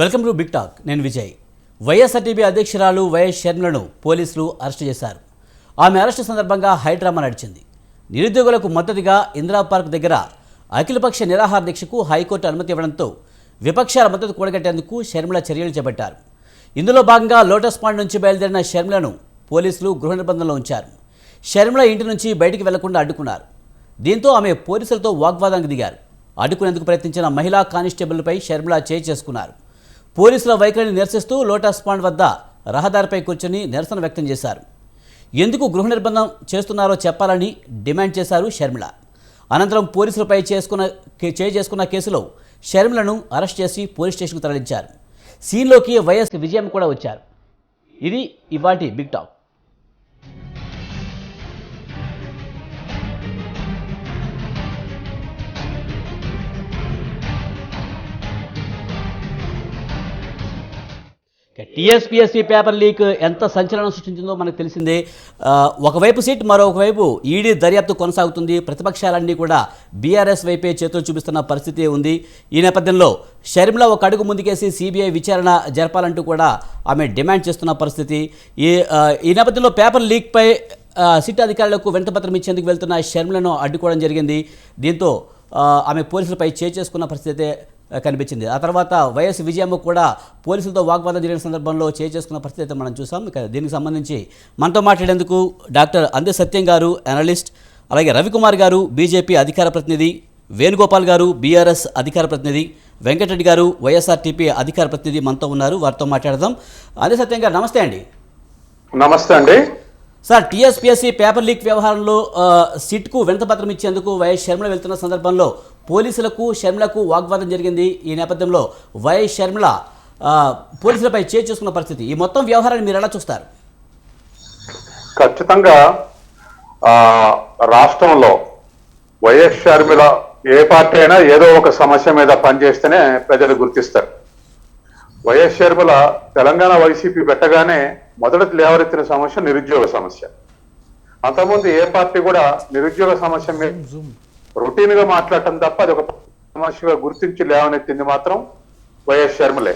Welcome to big talk. నేను Vijay. YSRTP అధ్యక్షురాలు YS షర్మిలను పోలీసులు అరెస్టు చేశారు. ఆమె అరెస్టు సందర్భంగా హైడ్రామా నడిచింది. నిరుద్యోగులకు మద్దతుగా ఇందిరా పార్క్ దగ్గర అఖిలపక్ష నిరాహార దీక్షకు హైకోర్టు అనుమతి ఇవ్వడంతో విపక్షాల మద్దతు కూడగట్టేందుకు షర్మిల చర్యలు చేపట్టారు. ఇందులో భాగంగా లోటస్ పాండ్ నుంచి బయలుదేరిన షర్మిలను పోలీసులు గృహ నిర్బంధంలో ఉంచారు. షర్మిల ఇంటి నుంచి బయటికి వెళ్లకుండా అడ్డుకున్నారు. దీంతో ఆమె పోలీసులతో వాగ్వాదానికి దిగారు. అడ్డుకునేందుకు ప్రయత్నించిన మహిళా కానిస్టేబుల్పై షర్మిల చేయి చేసుకున్నారు. పోలీసుల వైఖరిని నిరసిస్తూ లోటస్ పాండ్ వద్ద రహదారిపై కూర్చొని నిరసన వ్యక్తం చేశారు. ఎందుకు గృహ నిర్బంధం చేస్తున్నారో చెప్పాలని డిమాండ్ చేశారు షర్మిల. అనంతరం పోలీసులపై చేయి చేసుకున్న కేసులో షర్మిలను అరెస్ట్ చేసి పోలీస్ స్టేషన్కు తరలించారు. సీన్లోకి వైఎస్ విజయమ్మ కూడా వచ్చారు. ఇది ఇవాల్టి big talk. TSPSC paper leak ఎంత సంచలనం సృష్టించిందో మనకు తెలిసిందే. ఒకవైపు సీట్, మరొకవైపు ఈడీ దర్యాప్తు కొనసాగుతుంది. ప్రతిపక్షాలన్నీ కూడా బీఆర్ఎస్ వైపే చేతులు చూపిస్తున్న పరిస్థితి ఉంది. ఈ నేపథ్యంలో షర్మిల ఒక అడుగు ముందుకేసి సిబిఐ విచారణ జరపాలంటూ కూడా ఆమె డిమాండ్ చేస్తున్న పరిస్థితి. ఈ నేపథ్యంలో పేపర్ లీక్పై సిట్ అధికారులకు వినతిపత్రం ఇచ్చేందుకు వెళ్తున్న షర్మిలను అడ్డుకోవడం జరిగింది. దీంతో ఆమె పోలీసులపై చేయి చేసుకున్న పరిస్థితి కనిపించింది. ఆ తర్వాత వైఎస్ విజయమ్మ కూడా పోలీసులతో వాగ్వాదం జరిగిన సందర్భంలో చేయి చేసుకున్న పరిస్థితి అయితే మనం చూసాం. దీనికి సంబంధించి మనతో మాట్లాడేందుకు డాక్టర్ అందే సత్యం గారు, అనలిస్ట్, అలాగే రవికుమార్ గారు బీజేపీ అధికార ప్రతినిధి, వేణుగోపాల్ గారు బీఆర్ఎస్ అధికార ప్రతినిధి, వెంకటరెడ్డి గారు వైఎస్ఆర్టీపీ అధికార ప్రతినిధి మనతో ఉన్నారు. వారితో మాట్లాడదాం. అందే సత్యం గారు నమస్తే అండి. నమస్తే అండి సార్, టీఎస్పీఎస్సీ పేపర్ లీక్ వ్యవహారంలో సిట్కు వినతిపత్రం ఇచ్చేందుకు వైఎస్ షర్మిల వెళ్తున్న సందర్భంలో పోలీసులకు షర్మిలకు వాగ్వాదం జరిగింది. ఈ నేపథ్యంలో వైఎస్ షర్మిల పోలీసులపై చేయి చేసుకున్న పరిస్థితి. ఈ మొత్తం వ్యవహారాన్ని మీరు ఎలా చూస్తారు? ఖచ్చితంగా రాష్ట్రంలో వైఎస్ షర్మిల ఏ పార్టీ అయినా ఏదో ఒక సమస్య మీద పనిచేస్తేనే ప్రజలు గుర్తిస్తారు. వైఎస్ షర్మిల తెలంగాణ వైసీపీ పెట్టగానే మొదట లేవరెత్తిన సమస్య నిరుద్యోగ సమస్య. అంతకుముందు ఏ పార్టీ కూడా నిరుద్యోగ సమస్య మీద రొటీన్ గా మాట్లాడటం తప్ప అది ఒక సమస్యగా గుర్తించి లేవనెత్తింది మాత్రం వైఎస్ షర్మిలే.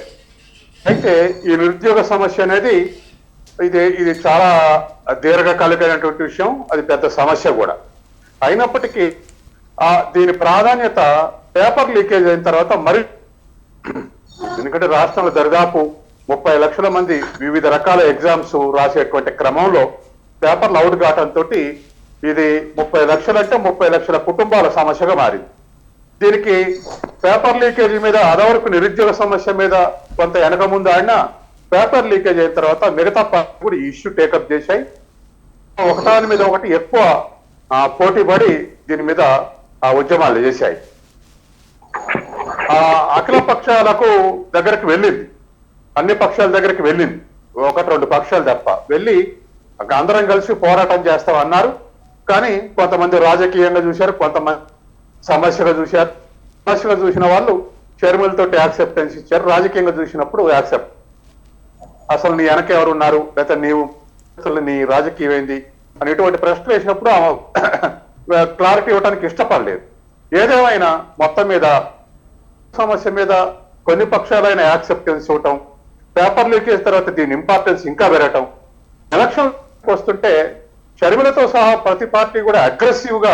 అయితే ఈ నిరుద్యోగ సమస్య అనేది ఇది చాలా దీర్ఘకాలికమైనటువంటి విషయం, అది పెద్ద సమస్య కూడా. అయినప్పటికీ దీని ప్రాధాన్యత పేపర్ లీకేజ్ అయిన తర్వాత మరి, ఎందుకంటే రాష్ట్రంలో దరిదాపు 30 లక్షల మంది వివిధ రకాల ఎగ్జామ్స్ రాసేటువంటి క్రమంలో పేపర్లు అవుట్ కావడంతో ఇది 30 లక్షలు అంటే 30 లక్షల కుటుంబాల సమస్యగా మారింది. దీనికి పేపర్ లీకేజీ మీద అదవరకు నిరుద్యోగ సమస్య మీద కొంత వెనక ముందు ఆడినా పేపర్ లీకేజ్ అయిన తర్వాత మిగతా పార్టీ కూడా ఈ ఇష్యూ టేకప్ చేశాయి. ఒకదాని మీద ఒకటి ఎక్కువ పోటీ పడి దీని మీద ఉద్యమాలు చేశాయి. అఖిల పక్షాలకు దగ్గరికి వెళ్ళింది, అన్ని పక్షాల దగ్గరికి వెళ్ళింది, 1-2 పక్షాలు తప్ప వెళ్ళి అందరం కలిసి పోరాటం చేస్తాం అన్నారు. కానీ కొంతమంది రాజకీయంగా చూశారు, కొంతమంది సమస్యగా చూశారు. సమస్యగా చూసిన వాళ్ళు షర్మిలతో యాక్సెప్టెన్స్ ఇచ్చారు, రాజకీయంగా చూసినప్పుడు యాక్సెప్ట్. అసలు నీ వెనక ఎవరున్నారు, లేకపోతే నీవు నీ రాజకీయం ఏంది అని ఇటువంటి ప్రశ్నలు వేసినప్పుడు క్లారిటీ ఇవ్వడానికి ఇష్టపడలేదు. ఏదేమైనా మొత్తం మీద సమస్య మీద కొన్ని పక్షాలైన యాక్సెప్టెన్స్ ఇవ్వటం, పేపర్ లీకేజ్ తర్వాత దీని ఇంపార్టెన్స్ ఇంకా పెరగటం, ఎలక్షన్ వస్తుంటే షర్మిలతో సహా ప్రతి పార్టీ కూడా అగ్రెసివ్ గా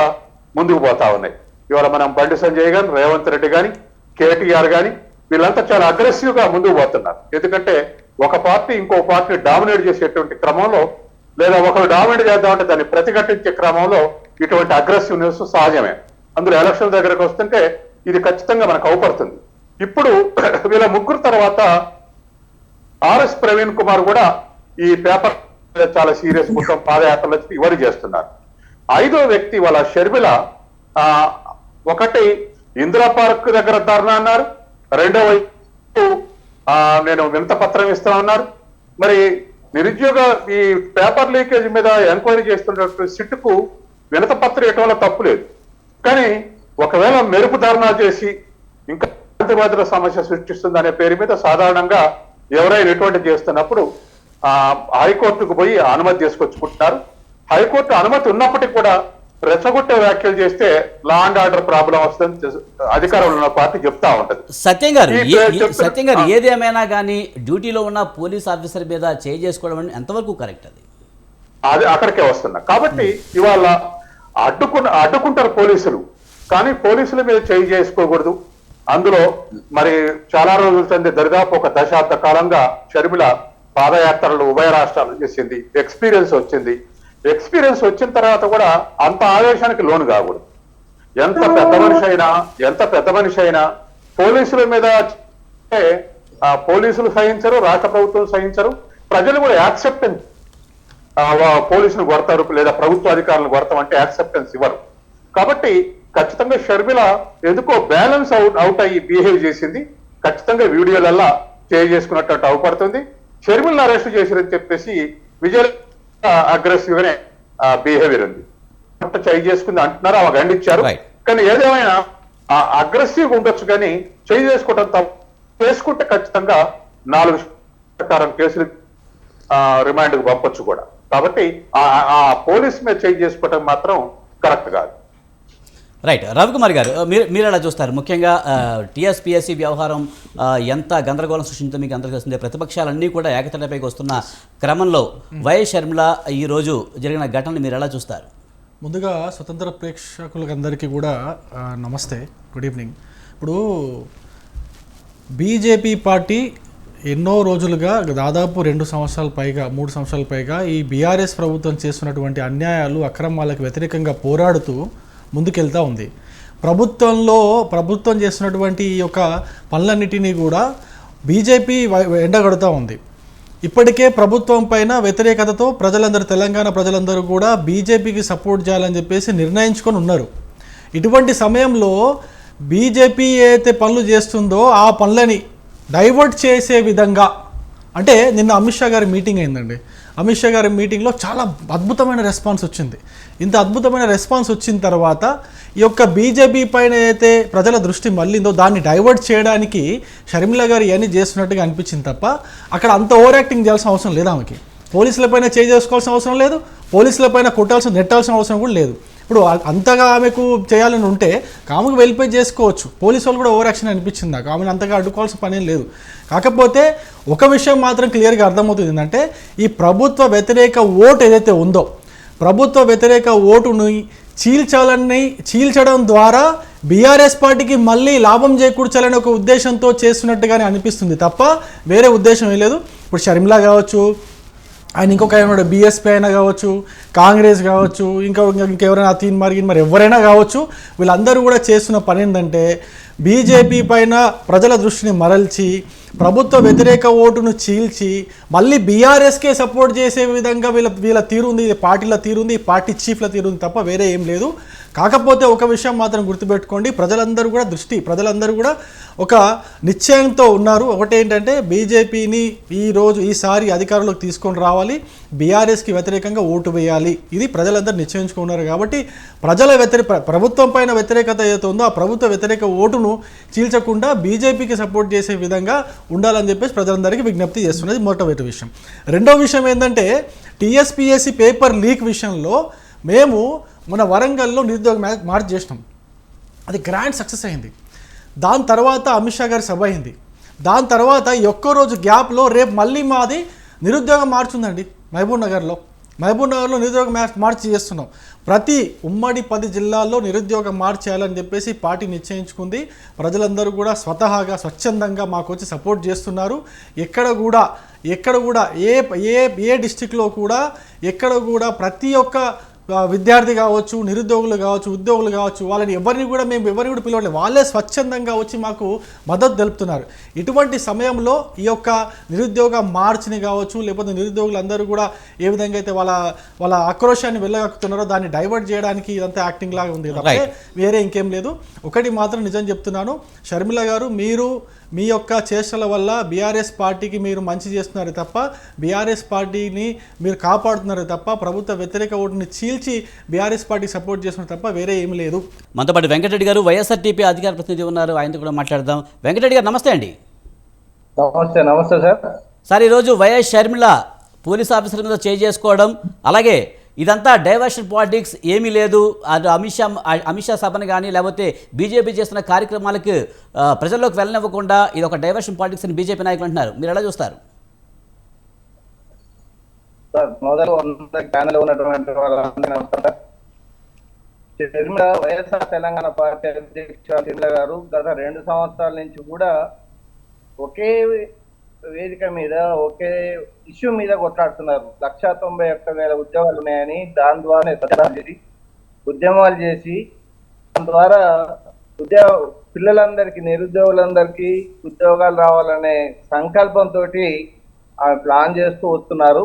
ముందుకు పోతా ఉన్నాయి. ఇవాళ మనం బండి సంజయ్ గాని, రేవంత్ రెడ్డి గాని, కేటీఆర్ గాని వీళ్ళంతా చాలా అగ్రెసివ్ గా ముందుకు పోతున్నారు. ఎందుకంటే ఒక పార్టీ ఇంకో పార్టీని డామినేట్ చేసేటువంటి క్రమంలో, లేదా ఒకరు డామినేట్ చేద్దామంటే దాన్ని ప్రతిఘటించే క్రమంలో ఇటువంటి అగ్రెసివ్నెస్ సహజమే. అందులో ఎలక్షన్ దగ్గరకు వస్తుంటే ఇది ఖచ్చితంగా మనకు అవపడుతుంది. ఇప్పుడు వీళ్ళ ముగ్గురు తర్వాత ఆర్ఎస్ ప్రవీణ్ కుమార్ కూడా ఈ పేపర్ చాలా సీరియస్ మొత్తం పాదయాత్రలు ఇవన్నీ చేస్తున్నారు. 5వ వ్యక్తి వాళ్ళ షర్మిల ఒకటి ఇందిరా పార్క్ దగ్గర ధర్నా అన్నారు, 2వ నేను వినతిపత్రం ఇస్తా ఉన్నారు. మరి నిరుద్యోగ ఈ పేపర్ లీకేజ్ మీద ఎంక్వైరీ చేస్తున్నటువంటి సిట్కు వినతిపత్రం ఇవ్వటం వల్ల తప్పు లేదు. కానీ ఒకవేళ మెరుపు ధర్నా చేసి ఇంకా శాంతిభద్రత సమస్య సృష్టిస్తుంది అనే పేరు మీద సాధారణంగా ఎవరైనా ఎటువంటి చేస్తున్నప్పుడు హైకోర్టుకు పోయి అనుమతి తీసుకొచ్చుకుంటున్నారు. హైకోర్టు అనుమతి ఉన్నప్పటికీ కూడా రెచ్చగొట్టే వ్యాఖ్యలు చేస్తే లా అండ్ ఆర్డర్ ప్రాబ్లం వస్తుందని అధికారంలో ఉన్న పార్టీ చెప్తా ఉంటది. సత్యం గారు ఏదేమైనా కానీ డ్యూటీలో ఉన్న పోలీస్ ఆఫీసర్ మీద చేసుకోవడం ఎంతవరకు కరెక్ట్? అది అక్కడికే వస్తున్నా. కాబట్టి ఇవాళ అడ్డుకుంటారు పోలీసులు, కానీ పోలీసుల మీద చేసుకోకూడదు. అందులో మరి చాలా రోజుల కింద దరిదాపు ఒక దశాబ్ద కాలంగా షర్మిల పాదయాత్రలు ఉభయ రాష్ట్రాలు చేసింది, ఎక్స్పీరియన్స్ వచ్చిన తర్వాత కూడా అంత ఆవేశానికి లోను కాకూడదు. ఎంత పెద్ద మనిషి అయినా పోలీసుల మీద పోలీసులు సహించరు, రాష్ట్ర ప్రభుత్వం సహించరు, ప్రజలు కూడా యాక్సెప్టెన్స్ పోలీసులు కొడతారు లేదా ప్రభుత్వ అధికారులను కొడతాం అంటే యాక్సెప్టెన్స్ ఇవ్వరు. కాబట్టి ఖచ్చితంగా షర్మిల ఎందుకో బ్యాలెన్స్ అవుట్ అయ్యి బిహేవ్ చేసింది. ఖచ్చితంగా వీడియోలల్లా చేసుకున్నట్టు అవపడుతుంది. షర్మిలను అరెస్ట్ చేసిరని చెప్పేసి విజయ్ అగ్రెసివ్ గానే బిహేవియర్ ఉంది. చేసుకుంది అంటున్నారు, అవి ఖండించారు. కానీ ఏదేమైనా అగ్రెసివ్ ఉండొచ్చు, కానీ చేసుకోవడం చేసుకుంటే ఖచ్చితంగా 4 ప్రకారం కేసులు రిమాండ్ కు పంపొచ్చు కూడా. కాబట్టి ఆ పోలీస్ మీద చేసుకోవటం మాత్రం కరెక్ట్ కాదు. రైట్. రవికుమార్ గారు, మీరు ఎలా చూస్తారు? ముఖ్యంగా టీఎస్పీఎస్సీ వ్యవహారం ఎంత గందరగోళం సృష్టించిందో మీకు అందరికీ వస్తుంది. ప్రతిపక్షాలన్నీ కూడా ఏకతాటిపైకి వస్తున్న క్రమంలో వైఎస్ షర్మిల ఈరోజు జరిగిన ఘటనను మీరు ఎలా చూస్తారు? ముందుగా స్వతంత్ర ప్రేక్షకులందరికీ కూడా నమస్తే, గుడ్ ఈవినింగ్. ఇప్పుడు బీజేపీ పార్టీ ఎన్నో రోజులుగా దాదాపు 2 సంవత్సరాల పైగా 3 సంవత్సరాల పైగా ఈ బీఆర్ఎస్ ప్రభుత్వం చేస్తున్నటువంటి అన్యాయాలు అక్రమాలకు వ్యతిరేకంగా పోరాడుతూ ముందుకెళ్తూ ఉంది. ప్రభుత్వం చేస్తున్నటువంటి ఈ యొక్క పనులన్నిటినీ కూడా బీజేపీ ఎండగడుతూ ఉంది. ఇప్పటికే ప్రభుత్వం పైన వ్యతిరేకతతో తెలంగాణ ప్రజలందరూ కూడా బీజేపీకి సపోర్ట్ చేయాలని చెప్పేసి నిర్ణయించుకొని ఉన్నారు. ఇటువంటి సమయంలో బీజేపీ ఏదైతే పనులు చేస్తుందో ఆ పనులని డైవర్ట్ చేసే విధంగా, అంటే నిన్న అమిత్ షా గారి మీటింగ్ అయిందండి. అమిత్ షా గారి మీటింగ్లో చాలా అద్భుతమైన రెస్పాన్స్ వచ్చింది. ఇంత అద్భుతమైన రెస్పాన్స్ వచ్చిన తర్వాత ఈ యొక్క బీజేపీ పైన అయితే ప్రజల దృష్టి మళ్ళిందో దాన్ని డైవర్ట్ చేయడానికి షర్మిల గారు ఇవన్నీ చేస్తున్నట్టుగా అనిపించింది తప్ప అక్కడ అంత ఓవర్ యాక్టింగ్ చేయాల్సిన అవసరం లేదు. ఆమెకి పోలీసులపైన చేసుకోవాల్సిన అవసరం లేదు, పోలీసులపైన నెట్టాల్సిన అవసరం కూడా లేదు. ఇప్పుడు అంతగా ఆమెకు చేయాలని ఉంటే ఆమెకు వెళ్ళిపోయి చేసుకోవచ్చు. పోలీసు వాళ్ళు కూడా ఓవర్ యాక్షన్ అనిపించింది నాకు. ఆమెను అంతగా అడ్డుకోవాల్సిన పని లేదు. కాకపోతే ఒక విషయం మాత్రం క్లియర్గా అర్థమవుతుంది ఏంటంటే, ఈ ప్రభుత్వ వ్యతిరేక ఓటు ఏదైతే ఉందో, ప్రభుత్వ వ్యతిరేక ఓటుని చీల్చడం ద్వారా బీఆర్ఎస్ పార్టీకి మళ్ళీ లాభం చేకూర్చాలని ఒక ఉద్దేశంతో చేస్తున్నట్టుగానే అనిపిస్తుంది తప్ప వేరే ఉద్దేశం ఏం లేదు. ఇప్పుడు షర్మిల కావచ్చు, ఆయన ఇంకొక ఆయన బీఎస్పీ అయినా కావచ్చు, కాంగ్రెస్ కావచ్చు, ఇంకెవరైనా మరి ఎవరైనా కావచ్చు, వీళ్ళందరూ కూడా చేస్తున్న పని ఏంటంటే బీజేపీ పైన ప్రజల దృష్టిని మరల్చి ప్రభుత్వ వ్యతిరేక ఓటును చీల్చి మళ్ళీ బీఆర్ఎస్కే సపోర్ట్ చేసే విధంగా వీళ్ళ తీరుంది, పార్టీల తీరుంది, పార్టీ చీఫ్ల తీరుంది తప్ప వేరే ఏం లేదు. కాకపోతే ఒక విషయం మాత్రం గుర్తుపెట్టుకోండి, ప్రజలందరూ కూడా ఒక నిశ్చయంతో ఉన్నారు. ఒకటేంటంటే బీజేపీని ఈసారి అధికారంలోకి తీసుకొని రావాలి, బీఆర్ఎస్కి వ్యతిరేకంగా ఓటు వేయాలి. ఇది ప్రజలందరూ నిశ్చయించుకున్నారు. కాబట్టి ప్రభుత్వం పైన వ్యతిరేకత ఏదైతే ఉందో ఆ ప్రభుత్వ వ్యతిరేక ఓటును చీల్చకుండా బీజేపీకి సపోర్ట్ చేసే విధంగా ఉండాలని చెప్పేసి ప్రజలందరికీ విజ్ఞప్తి చేస్తున్నది మొదటి విషయం. రెండో విషయం ఏంటంటే, టీఎస్పీఎస్సీ పేపర్ లీక్ విషయంలో మేము మన వరంగల్లో నిరుద్యోగ మార్చ్ చేసినాం. అది గ్రాండ్ సక్సెస్ అయింది. దాని తర్వాత అమిత్ షా గారి సభ అయింది. దాని తర్వాత ఒక్కరోజు గ్యాప్లో రేపు మళ్ళీ మాది నిరుద్యోగ మార్చ్ ఉందండి. మహబూబ్ నగర్లో నిరుద్యోగ మార్చ్ చేస్తున్నాం. ప్రతి ఉమ్మడి 10 జిల్లాల్లో నిరుద్యోగ మార్చ్ చేయాలని చెప్పేసి పార్టీ నిశ్చయించుకుంది. ప్రజలందరూ కూడా స్వచ్ఛందంగా మాకు వచ్చి సపోర్ట్ చేస్తున్నారు. ఎక్కడ కూడా ఏ డిస్టిక్లో కూడా ఎక్కడ కూడా ప్రతి ఒక్క విద్యార్థి కావచ్చు, నిరుద్యోగులు కావచ్చు, ఉద్యోగులు కావచ్చు, మేము ఎవరిని కూడా పిలవట్లేదు. వాళ్ళే స్వచ్ఛందంగా వచ్చి మాకు మద్దతు తెలుపుతున్నారు. ఇటువంటి సమయంలో ఈ యొక్క నిరుద్యోగ మార్చిని కావచ్చు, లేకపోతే నిరుద్యోగులందరూ కూడా ఏ విధంగా అయితే వాళ్ళ ఆక్రోశాన్ని వెళ్ళగక్కుతున్నారో దాన్ని డైవర్ట్ చేయడానికి ఇదంతా యాక్టింగ్ లాగా ఉంది తప్ప వేరే ఇంకేం లేదు. ఒకటి మాత్రం నిజం చెప్తున్నాను, షర్మిల గారు, మీరు మీ యొక్క చేష్టల వల్ల బీఆర్ఎస్ పార్టీకి మీరు మంచి చేస్తున్నారు తప్ప బీఆర్ఎస్ పార్టీని మీరు కాపాడుతున్నారు తప్ప ప్రభుత్వ వ్యతిరేక ఓటుని చీల్చి బీఆర్ఎస్ పార్టీకి సపోర్ట్ చేస్తున్నారు తప్ప వేరే ఏమీ లేదు. మనతో పాటు వెంకటరెడ్డి గారు, వైఎస్ఆర్టీపీ అధికార ప్రతినిధి ఉన్నారు, ఆయనతో కూడా మాట్లాడదాం. వెంకటరెడ్డి గారు నమస్తే అండి. నమస్తే సార్. ఈరోజు వైఎస్ షర్మిల పోలీస్ ఆఫీసర్ మీద చేసుకోవడం, అలాగే ఇదంతా డైవర్షన్ పాలిటిక్స్ ఏమీ లేదు, అది అమిత్ షా సభను కానీ లేకపోతే బీజేపీ చేస్తున్న కార్యక్రమాలకు ప్రజల్లోకి వెళ్ళనివ్వకుండా ఇది ఒక డైవర్షన్ పాలిటిక్స్ అని బీజేపీ నాయకులు అంటున్నారు. మీరు ఎలా చూస్తారు? సార్ మొదలు ప్యానెల్ ఉన్నటువంటి వాళ్ళందరికీ నమస్కారం. షర్మిల వైఎస్ఆర్ తెలంగాణ పార్టీ అధ్యక్షురాలు షర్మిల గారు గత 2 సంవత్సరాల నుంచి కూడా ఒకే వేదిక మీద ఒకే ఇష్యూ మీద కొట్లాడుతున్నారు. 191,000 ఉద్యోగాలు ఉన్నాయని దాని ద్వారా ప్రచారం చేసి ఉద్యమాలు చేసి దాని ద్వారా పిల్లలందరికీ నిరుద్యోగులందరికీ ఉద్యోగాలు రావాలనే సంకల్పంతో ఆమె ప్లాన్ చేస్తూ వస్తున్నారు.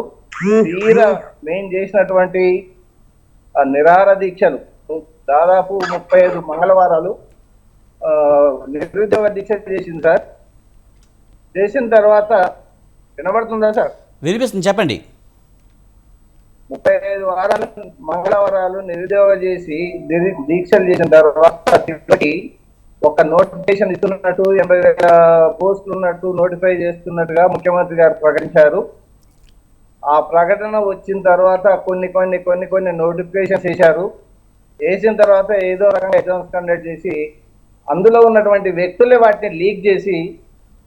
తీరా మేము చేసినటువంటి నిరాహార దీక్షలు దాదాపు 35 మంగళవారాలు నిరుద్యోగ దీక్ష చేసింది సార్. చేసిన తర్వాత వినబడుతుందా సార్? వినిపిస్తుంది, చెప్పండి. 35 వారాలు మంగళవారాలు నిరుద్యోగ చేసి దీక్షలు చేసిన తర్వాత ఒక నోటిఫికేషన్ ఇస్తున్నట్టు 80,000 పోస్టులు ఉన్నట్టు నోటిఫై చేస్తున్నట్టుగా ముఖ్యమంత్రి గారు ప్రకటించారు. ఆ ప్రకటన వచ్చిన తర్వాత కొన్ని నోటిఫికేషన్స్ వేసిన తర్వాత ఏదో రకంగా ఎగ్జామ్స్ కండక్ట్ చేసి అందులో ఉన్నటువంటి వ్యక్తులే వాటిని లీక్ చేసి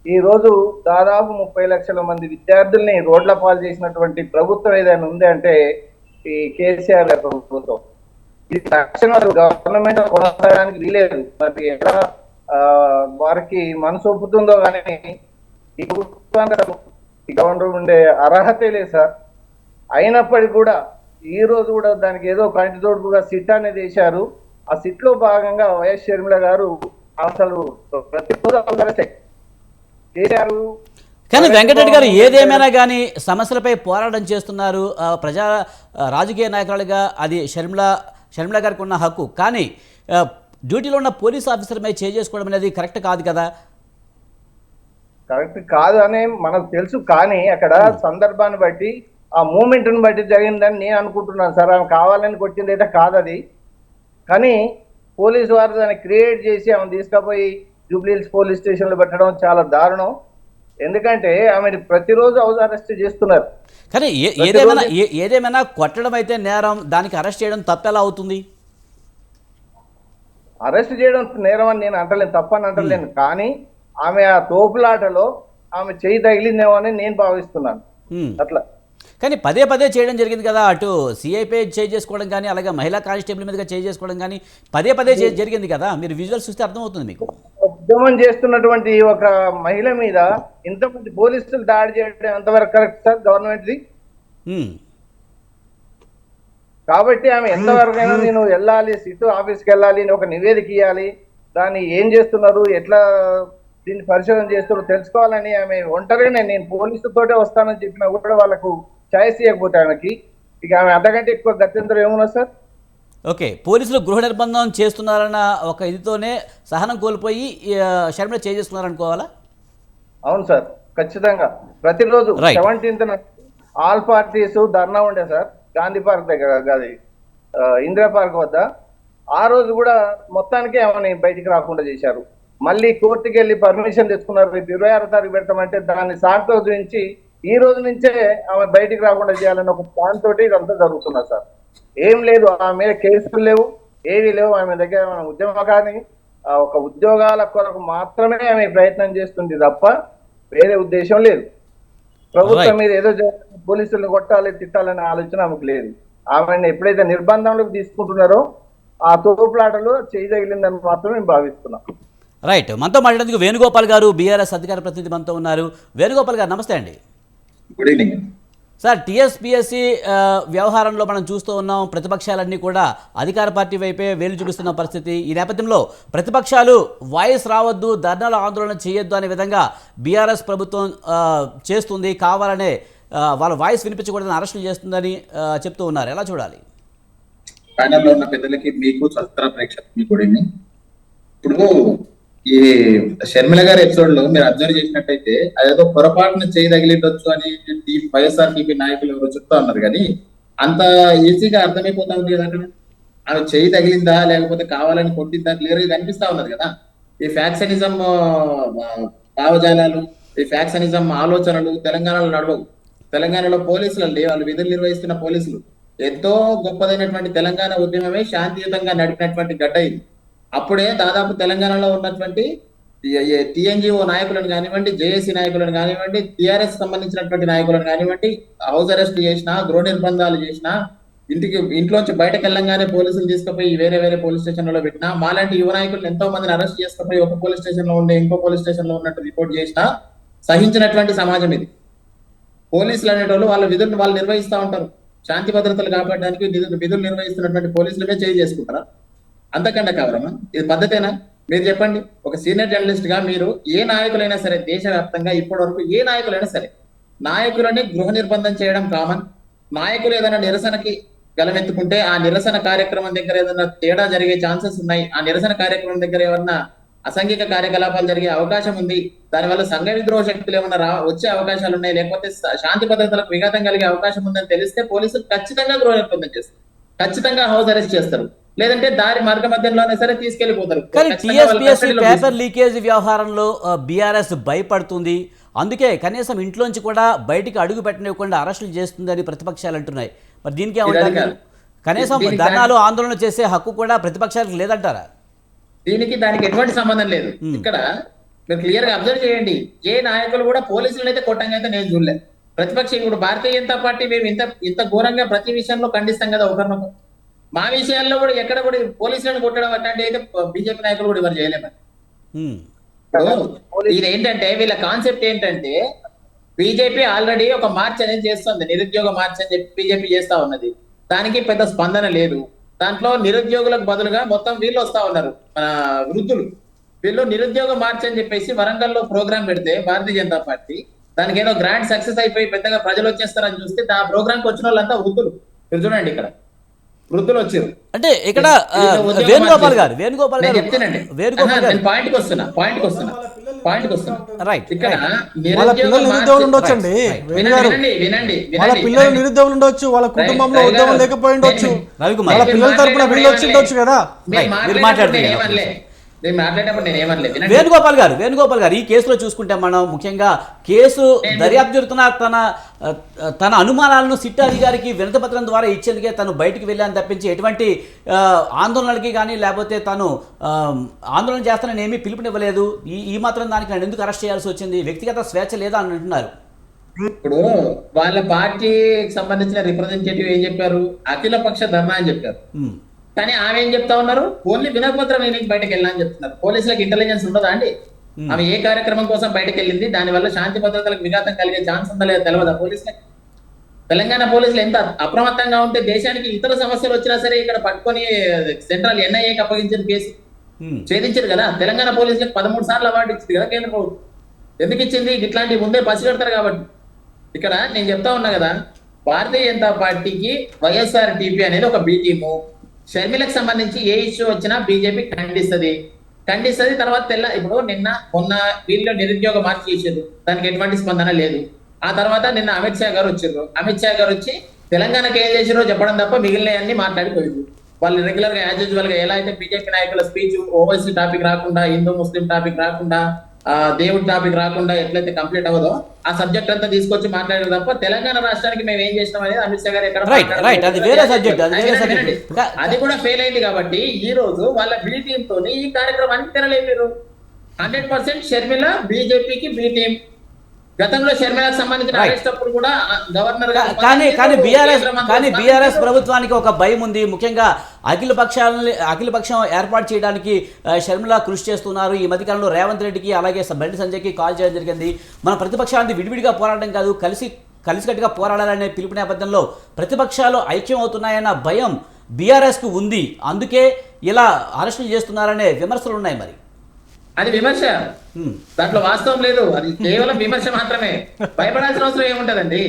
ఈ రోజు దాదాపు 30 లక్షల మంది విద్యార్థుల్ని రోడ్ల పాలు చేసినటువంటి ప్రభుత్వం ఏదైనా ఉంది అంటే ఈ కేసీఆర్ ప్రభుత్వం. ఇది తక్షణం గవర్నమెంట్ కొనసాగడానికి వీలేదు. మరి ఎలా వారికి మనసు ఒప్పుతుందో కానీ ఈ ప్రభుత్వానికి గవర్నర్ ఉండే అర్హతే లేదు సార్. అయినప్పటికీ కూడా ఈ రోజు కూడా దానికి ఏదో కంటితోడు కూడా సిట్ అనేది వేశారు. ఆ సిట్ లో భాగంగా వైఎస్ షర్మిల గారు అసలు ప్రతిరోజు కేసీఆర్ కానీ వెంకటరెడ్డి గారు ఏదేమైనా కానీ సమస్యలపై పోరాటం చేస్తున్నారు. రాజకీయ నాయకులుగా అది షర్మిల గారికి ఉన్న హక్కు. కానీ డ్యూటీలో ఉన్న పోలీస్ ఆఫీసర్ మీద చేసుకోవడం అనేది కరెక్ట్ కాదు కదా? కరెక్ట్ కాదు అని మనకు తెలుసు. కానీ అక్కడ సందర్భాన్ని బట్టి ఆ మూమెంట్ని బట్టి జరిగిందని నేను అనుకుంటున్నాను సార్. ఆమె కావాలని కొట్టింది అయితే కాదు అది. కానీ పోలీసు వారు దాన్ని క్రియేట్ చేసి ఆమెను తీసుకుపోయి జూబ్లీహిల్స్ పోలీస్ స్టేషన్లో పెట్టడం చాలా దారుణం. ఎందుకంటే ఆమెను ప్రతిరోజు హౌస్ అరెస్ట్ చేస్తున్నారు. కానీ ఏదేమైనా కొట్టడం అయితే నేరం, దానికి అరెస్ట్ చేయడం తప్పెలా అవుతుంది? అరెస్ట్ చేయడం నేరం అని నేను అంటలేను, తప్పని అంటలేను. కానీ ఆమె ఆ తోపులాటలో ఆమె చేయి తగిలిందేమో అని నేను భావిస్తున్నాను. అట్లా కానీ పదే చేయడం జరిగింది కదా. అటు సిఐపై చేసుకోవడం కానీ అలాగే మహిళా కానిస్టేబుల్ మీదుగా చేసుకోవడం కానీ పదే జరిగింది కదా. మీరు విజువల్స్ చూస్తే అర్థమవుతుంది మీకు. ఉద్యమం చేస్తున్నటువంటి ఒక మహిళ మీద ఇంతమంది పోలీసులు దాడి చేయడం ఎంతవరకు కరెక్ట్ సార్ గవర్నమెంట్ది? కాబట్టి ఆమె ఎంతవరకైనా నేను వెళ్ళాలి, సిట్ ఆఫీస్కి వెళ్ళాలి, ఒక నివేదిక ఇవ్వాలి, దాన్ని ఏం చేస్తున్నారు, ఎట్లా దీన్ని పరిశోధన చేస్తున్నారో తెలుసుకోవాలని ఆమె ఒంటరిగానే నేను పోలీసులతోటే వస్తానని చెప్పినా కూడా వాళ్ళకు ఛాయిస్ ఇవ్వకపోతే ఆమెకి ఇక ఆమె అంతకంటే ఎక్కువ గత్యంతరం ఏమున్నా సార్? ఓకే, పోలీసులు గృహ నిర్బంధం చేస్తున్నారన్న ఒక ఇదితోనే సహనం కోల్పోయి షర్మిల చేసుకున్నారనుకోవాలా? అవును సార్, ఖచ్చితంగా. ప్రతిరోజు 17th ఆల్ పార్టీస్ ధర్నా ఉండే సార్ గాంధీ పార్క్ దగ్గర, అది ఇందిరా పార్క్ వద్ద. ఆ రోజు కూడా మొత్తానికి ఆమెని బయటికి రాకుండా చేశారు. మళ్ళీ కోర్టుకి వెళ్ళి పర్మిషన్ తెచ్చుకున్నారు. 26వ తారీఖు పెడతామంటే దాన్ని సాకుతో గురించి ఈ రోజు నుంచే ఆమె బయటికి రాకుండా చేయాలని ఒక ప్లాన్ తోటి ఇదంతా జరుగుతున్నారు సార్. ఏం లేదు, ఆమె మీద కేసులు లేవు, ఏవి లేవు. ఆమె దగ్గర ఉద్యమకాన్ని ఒక ఉద్యోగాల కొరకు మాత్రమే ఆమె ప్రయత్నం చేస్తుంది తప్ప వేరే ఉద్దేశం లేదు. ప్రభుత్వం మీద ఏదో పోలీసులను కొట్టాలి, తిట్టాలనే ఆలోచన ఆమెకు లేదు. ఆమెను ఎప్పుడైతే నిర్బంధంలోకి తీసుకుంటున్నారో ఆ తోపులాటలో చేయి తగిలిందని మాత్రం మేము భావిస్తున్నాం. రైట్, మనతో మాట్లాడేందుకు వేణుగోపాల్ గారు బీఆర్ఎస్ అధికార ప్రతినిధి మనతో ఉన్నారు. వేణుగోపాల్ గారు నమస్తే అండి. Good evening sir. టీఎస్పీఎస్సీ వ్యవహారంలో మనం చూస్తూ ఉన్నాం, ప్రతిపక్షాలన్నీ కూడా అధికార పార్టీ వైపే వేలు చూపిస్తున్న పరిస్థితి. ఈ నేపథ్యంలో ప్రతిపక్షాలు వాయిస్ రావద్దు, ధర్నాల ఆందోళన చేయొద్దు అనే విధంగా బీఆర్ఎస్ ప్రభుత్వం చేస్తుంది, కావాలనే వాళ్ళ వాయిస్ వినిపించకూడదని అరెస్టులు చేస్తుందని చెప్తూ ఉన్నారు. ఎలా చూడాలి? ప్యానెల్లో ఉన్న పెద్దలకి, మీకు, స్వతంత్ర ప్రేక్షకులకి కూడా ఇప్పుడు ఈ షర్మిల గారి ఎపిసోడ్ లో మీరు అబ్జర్వ్ చేసినట్టయితే అదేదో పొరపాటున చేయి తగిలిండొచ్చు అని వైఎస్ఆర్సీపీ నాయకులు ఎవరు చెప్తా ఉన్నారు. కానీ అంత ఈజీగా అర్థమైపోతా ఉంది కదా. అక్కడ ఆమె చేయి తగిలిందా లేకపోతే కావాలని కొట్టిందా క్లియర్ గా కనిపిస్తా ఉన్నది కదా. ఈ ఫ్యాక్షనిజం భావజాలాలు, ఈ ఫ్యాక్షనిజం ఆలోచనలు తెలంగాణలో నడవవు. తెలంగాణలో పోలీసులు అండి, వాళ్ళు విధులు నిర్వహిస్తున్న పోలీసులు. ఎంతో గొప్పదైనటువంటి తెలంగాణ ఉద్యమమే శాంతియుతంగా నడిపినటువంటి గడ్డ ఇది. అప్పుడే దాదాపు తెలంగాణలో ఉన్నటువంటి టిఎన్జిఓ నాయకులను కానివ్వండి, జేఏసీ నాయకులను కానివ్వండి, టిఆర్ఎస్ సంబంధించినటువంటి నాయకులను కానివ్వండి, హౌస్ అరెస్ట్ చేసినా, గృహ నిర్బంధాలు చేసినా, ఇంట్లోంచి బయటకు వెళ్ళంగానే పోలీసులు తీసుకుపోయి వేరే వేరే పోలీస్ స్టేషన్లలో పెట్టినా, మాలాంటి యువ నాయకులను ఎంతో మందిని అరెస్ట్ చేసుకుపోయి ఒక పోలీస్ స్టేషన్ లో ఉండే ఇంకో పోలీస్ స్టేషన్ లో ఉన్నట్టు రిపోర్ట్ చేసినా సహించినటువంటి సమాజం ఇది. పోలీసులు అనేటోళ్ళు వాళ్ళ విధులను వాళ్ళు నిర్వహిస్తూ ఉంటారు. శాంతి భద్రతలు కాపాడడానికి విధులు నిర్వహిస్తున్నటువంటి పోలీసులమే చేయి చేసుకుంటారా? అంతకంటే కావరమా? ఇది పద్ధతేనా? మీరు చెప్పండి. ఒక సీనియర్ జర్నలిస్ట్ గా మీరు ఏ నాయకులైనా సరే, దేశవ్యాప్తంగా ఇప్పటి వరకు ఏ నాయకులైనా సరే, నాయకులని గృహ నిర్బంధం చేయడం కామన్. నాయకులు ఏదైనా నిరసనకి గలమెత్తుకుంటే ఆ నిరసన కార్యక్రమం దగ్గర ఏదైనా తేడా జరిగే ఛాన్సెస్ ఉన్నాయి, ఆ నిరసన కార్యక్రమం దగ్గర ఏమన్నా అసాంఘిక కార్యకలాపాలు జరిగే అవకాశం ఉంది, దానివల్ల సంఘ విద్రోహ శక్తులు ఏమన్నా వచ్చే అవకాశాలు ఉన్నాయి, లేకపోతే శాంతి భద్రతలకు విఘాతం కలిగే అవకాశం ఉందని తెలిస్తే పోలీసులు ఖచ్చితంగా గృహ నిర్బంధం చేస్తారు, ఖచ్చితంగా హౌస్ అరెస్ట్ చేస్తారు, లేదంటే దారి మార్గ మధ్యంలోనే సరే తీసుకెళ్లిపోతారు. కానీ టీఎస్పీఎస్సీ పేపర్ లీకేజ్ వ్యవహారంలో బీఆర్ఎస్ భయపడుతుంది, అందుకే కనీసం ఇంట్లోంచి కూడా బయటికి అడుగు పెట్టనివ్వకుండా అరెస్టులు చేస్తుందని ప్రతిపక్షాలు అంటున్నాయి. మరి దీనికి ఏమంటారు? కనీసం ధర్నాలు ఆందోళన చేసే హక్కు కూడా ప్రతిపక్షాలకు లేదంటారా? దానికి ఎటువంటి సంబంధం లేదు. ఇక్కడ మీరు క్లియర్ గా అబ్జర్వ్ చేయండి, ఏ నాయకులు కూడా పోలీసులను అయితే కొట్టంగా అయితే నేను చూడలేదు. ప్రతిపక్షం ఇప్పుడు భారతీయ జనతా పార్టీ మేము ఇంత ఘోరంగా ప్రతి విషయంలో ఖండిస్తాం కదా ఒకరినొకరు. మా విషయాల్లో కూడా ఎక్కడ కూడా పోలీసులను కొట్టడం అట్లాంటి అయితే బీజేపీ నాయకులు కూడా ఎవరు చేయలేమని. ఇది ఏంటంటే వీళ్ళ కాన్సెప్ట్ ఏంటంటే, బీజేపీ ఆల్రెడీ ఒక మార్చ్ అనేది చేస్తుంది, నిరుద్యోగ మార్చ్ అని చెప్పి బీజేపీ చేస్తా ఉన్నది. దానికి పెద్ద స్పందన లేదు. దాంట్లో నిరుద్యోగులకు బదులుగా మొత్తం వీళ్ళు వస్తా ఉన్నారు, మన వృద్ధులు. వీళ్ళు నిరుద్యోగ మార్చ్ అని చెప్పేసి వరంగల్లో ప్రోగ్రామ్ పెడితే భారతీయ జనతా పార్టీ దానికి ఏదో గ్రాండ్ సక్సెస్ అయిపోయి పెద్దగా ప్రజలు వచ్చేస్తారని చూస్తే ఆ ప్రోగ్రామ్ కి వచ్చిన వాళ్ళంతా వృద్ధులు. మీరు చూడండి, ఇక్కడ వృద్ధులు వచ్చారు. అంటే ఇక్కడ వేణుగోపాల్ గారు పాయింట్కి వస్తున్నా రైట్. ఇక్కడ వాళ్ళ పిల్లలు నిరుద్యోగులు ఉండొచ్చండి, వాళ్ళ పిల్లలు నిరుద్యోగులు ఉండొచ్చు, వాళ్ళ కుటుంబంలో ఉద్యోగం లేకపోయి ఉండొచ్చు, వాళ్ళ పిల్లల తరపున వీళ్ళు వచ్చి ఉండొచ్చు కదా. వేణుగోపాల్ గారు ఈ కేసులో చూసుకుంటే మనం ముఖ్యంగా కేసు దర్యాప్తు జరుగుతున్న తన అనుమానాలను సిట్ అధికారికి వినతి పత్రం ద్వారా ఇచ్చేందుకే తను బయటికి వెళ్ళాను తప్పించి ఎటువంటి ఆందోళనలకి కానీ లేకపోతే తను ఆందోళన చేస్తానని ఏమీ పిలుపునివ్వలేదు. ఈ మాత్రం దానికి నన్ను ఎందుకు అరెస్ట్ చేయాల్సి వచ్చింది? వ్యక్తిగత స్వేచ్ఛ లేదా అని అంటున్నారు. ఇప్పుడు వాళ్ళ పార్టీకి సంబంధించిన రిప్రజెంటేటివ్ ఏం చెప్పారు? అఖిల పక్ష ధర్నా అని చెప్పారు. కానీ ఆమె ఏం చెప్తా ఉన్నారు? ఓన్లీ వినపత్రం నేను బయటకు వెళ్ళా అని చెప్తున్నారు. పోలీసులకు ఇంటెలిజెన్స్ ఉండదా అండి? ఆమె ఏ కార్యక్రమం కోసం బయటకు వెళ్ళింది, దానివల్ల శాంతి భద్రతలకు విఘాతం కలిగే ఛాన్స్ ఉందా లేదా తెలియదా పోలీసులకు? తెలంగాణ పోలీసులు ఎంత అప్రమత్తంగా ఉంటే దేశానికి ఇతర సమస్యలు వచ్చినా సరే ఇక్కడ పట్టుకొని సెంట్రల్ ఎన్ఐఏకి అప్పగించిన కేసు ఛేదించారు కదా. తెలంగాణ పోలీసులకు 13 సార్లు అవార్డు ఇచ్చింది కదా కేంద్ర ప్రభుత్వం. ఎందుకు ఇచ్చింది? ఇట్లాంటివి ముందే పసిగడతారు కాబట్టి. ఇక్కడ నేను చెప్తా ఉన్నా కదా, భారతీయ జనతా పార్టీకి వైఎస్ఆర్ టీపీ అనేది ఒక బి టీము. షర్మిలకు సంబంధించి ఏ ఇష్యూ వచ్చినా బీజేపీ ఖండిస్తుంది. తర్వాత ఇప్పుడు మొన్న వీళ్ళు నిరుద్యోగ మార్చి చేసారు, దానికి ఎటువంటి స్పందన లేదు. ఆ తర్వాత నిన్న అమిత్ షా గారు వచ్చారు. అమిత్ షా గారు వచ్చి తెలంగాణకి ఏం చేసారో చెప్పడం తప్ప మిగిలినవన్నీ మాట్లాడిపోయింది. వాళ్ళు రెగ్యులర్ గా యాజ్ యూజువల్ గా ఎలా అయితే బీజేపీ నాయకుల స్పీచ్ ఓవైసీ టాపిక్ రాకుండా, హిందూ ముస్లిం టాపిక్ రాకుండా, దేవుడి టాపిక్ రాకుండా ఎట్లయితే కంప్లీట్ అవ్వదో ఆ సబ్జెక్ట్ అంతా తీసుకొచ్చి మాట్లాడారు తప్ప తెలంగాణ రాష్ట్రానికి మేము ఏం చేసినాం అనేది అమిత్ షా గారు ఎక్కడ అది కూడా ఫెయిల్ అయింది. కాబట్టి ఈ రోజు వాళ్ళ బి టీమ్ తోని ఈ కార్యక్రమానికి తెరలేరు. 100% షర్మిల బీజేపీకి బి టీమ్. గతంలో షర్మిలకు సంబంధించిన అరెస్ట్ అప్పుడు కూడా గవర్నర్ కానీ బీఆర్ఎస్ ప్రభుత్వానికి ఒక భయం ఉంది. ముఖ్యంగా అఖిల పక్షం ఏర్పాటు చేయడానికి షర్మిల కృషి చేస్తున్నారు. ఈ మధ్యకాలంలో రేవంత్ రెడ్డికి అలాగే బండి సంజయ్కి కాల్ చేయడం జరిగింది. మన ప్రతిపక్షాన్ని విడివిడిగా పోరాడడం కాదు, కలిసికట్టుగా పోరాడాలనే పిలుపు నేపథ్యంలో ప్రతిపక్షాలు ఐక్యం అవుతున్నాయన్న భయం బీఆర్ఎస్కు ఉంది. అందుకే ఇలా అరెస్టులు చేస్తున్నారనే విమర్శలు ఉన్నాయి. మరి అది విమర్శ, దాంట్లో వాస్తవం లేదు. అది కేవలం విమర్శ మాత్రమే. భయపడాల్సిన అవసరం ఏముంటదండి?